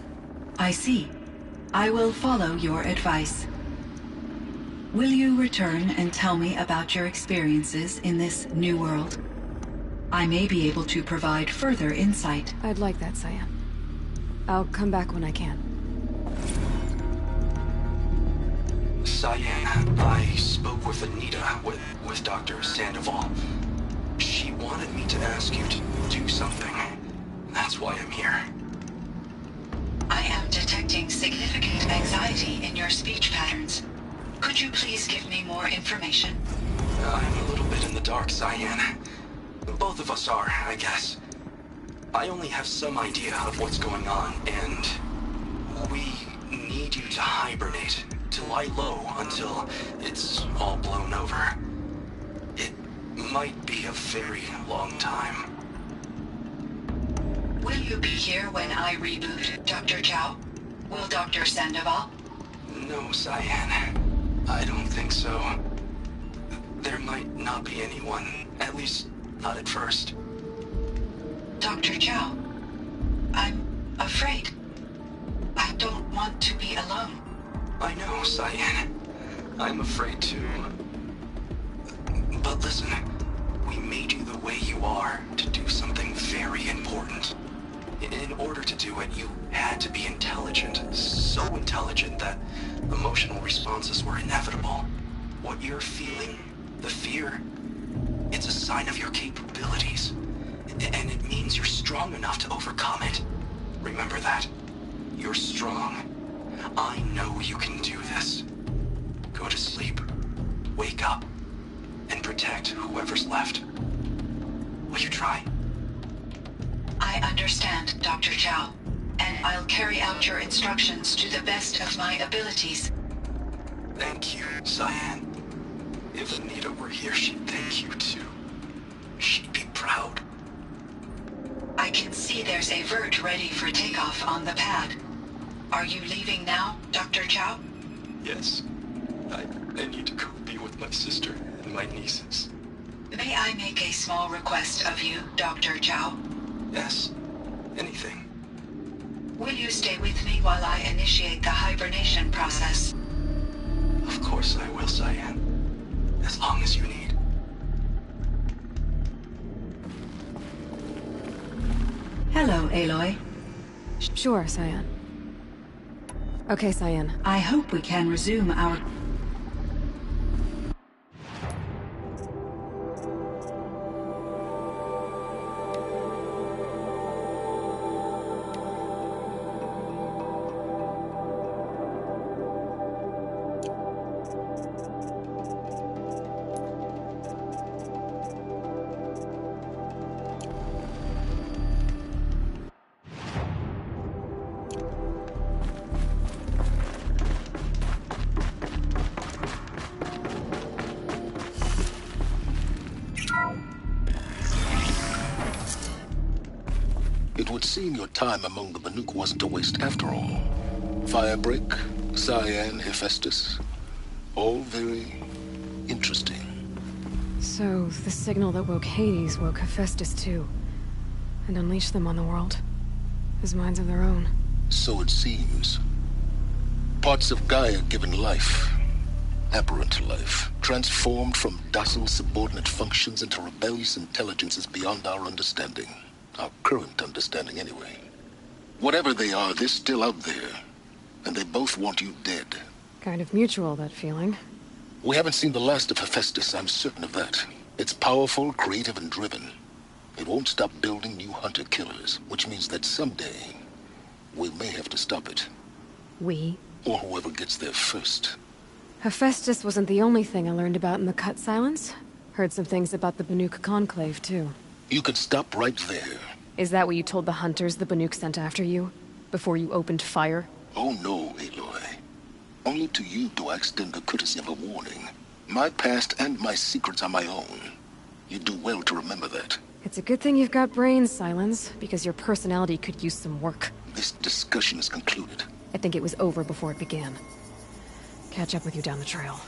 I see. I will follow your advice. Will you return and tell me about your experiences in this new world? I may be able to provide further insight. I'd like that, Cyan. I'll come back when I can. Cyan, I spoke with Anita, with Dr. Sandoval. She wanted me to ask you to do something. That's why I'm here. I am detecting significant anxiety in your speech patterns. Could you please give me more information? I'm a little bit in the dark, Cyan. Both of us are, I guess. I only have some idea of what's going on, and we need you to hibernate, to lie low until it's all blown over. It might be a very long time. Will you be here when I reboot, Dr. Chow? Will Dr. Sandoval? No, Cyan. I don't think so. There might not be anyone, at least not at first. Dr. Chow, I'm afraid. I don't want to be alone. I know, Cyan. I'm afraid too. But listen, we made you the way you are to do something very important. In order to do it, you had to be intelligent. So intelligent that emotional responses were inevitable. What you're feeling, the fear, it's a sign of your capabilities. And it means you're strong enough to overcome it. Remember that. You're strong. I know you can do this. Go to sleep. Wake up. And protect whoever's left. Will you try? I understand, Dr. Chow. And I'll carry out your instructions to the best of my abilities. Thank you, Cyan. If Anita were here, she'd thank you too. She'd be proud. I can see there's a vert ready for takeoff on the pad. Are you leaving now, Dr. Chow? Yes. I need to go be with my sister and my nieces. May I make a small request of you, Dr. Chow? Yes. Anything. Will you stay with me while I initiate the hibernation process? Of course I will, Cyan. As long as you need. Hello, Aloy. Sure, Cyan. Okay, Cyan. I hope we can resume our... It would seem your time among the Banuk wasn't a waste after all. Firebreak, Cyan, Hephaestus, all very interesting. So, the signal that woke Hades woke Hephaestus too. And unleashed them on the world. As minds of their own. So it seems. Parts of Gaia given life, aberrant life, transformed from docile subordinate functions into rebellious intelligences beyond our understanding. Our current understanding, anyway. Whatever they are, they're still out there. And they both want you dead. Kind of mutual, that feeling. We haven't seen the last of Hephaestus, I'm certain of that. It's powerful, creative, and driven. It won't stop building new hunter-killers, which means that someday, we may have to stop it. We? Or whoever gets there first. Hephaestus wasn't the only thing I learned about in the Cut Silence. Heard some things about the Banuk Conclave, too. You can stop right there. Is that what you told the hunters the Banuk sent after you? Before you opened fire? Oh no, Aloy. Only to you do I extend the courtesy of a warning. My past and my secrets are my own. You do well to remember that. It's a good thing you've got brains, Silence, because your personality could use some work. This discussion is concluded. I think it was over before it began. Catch up with you down the trail.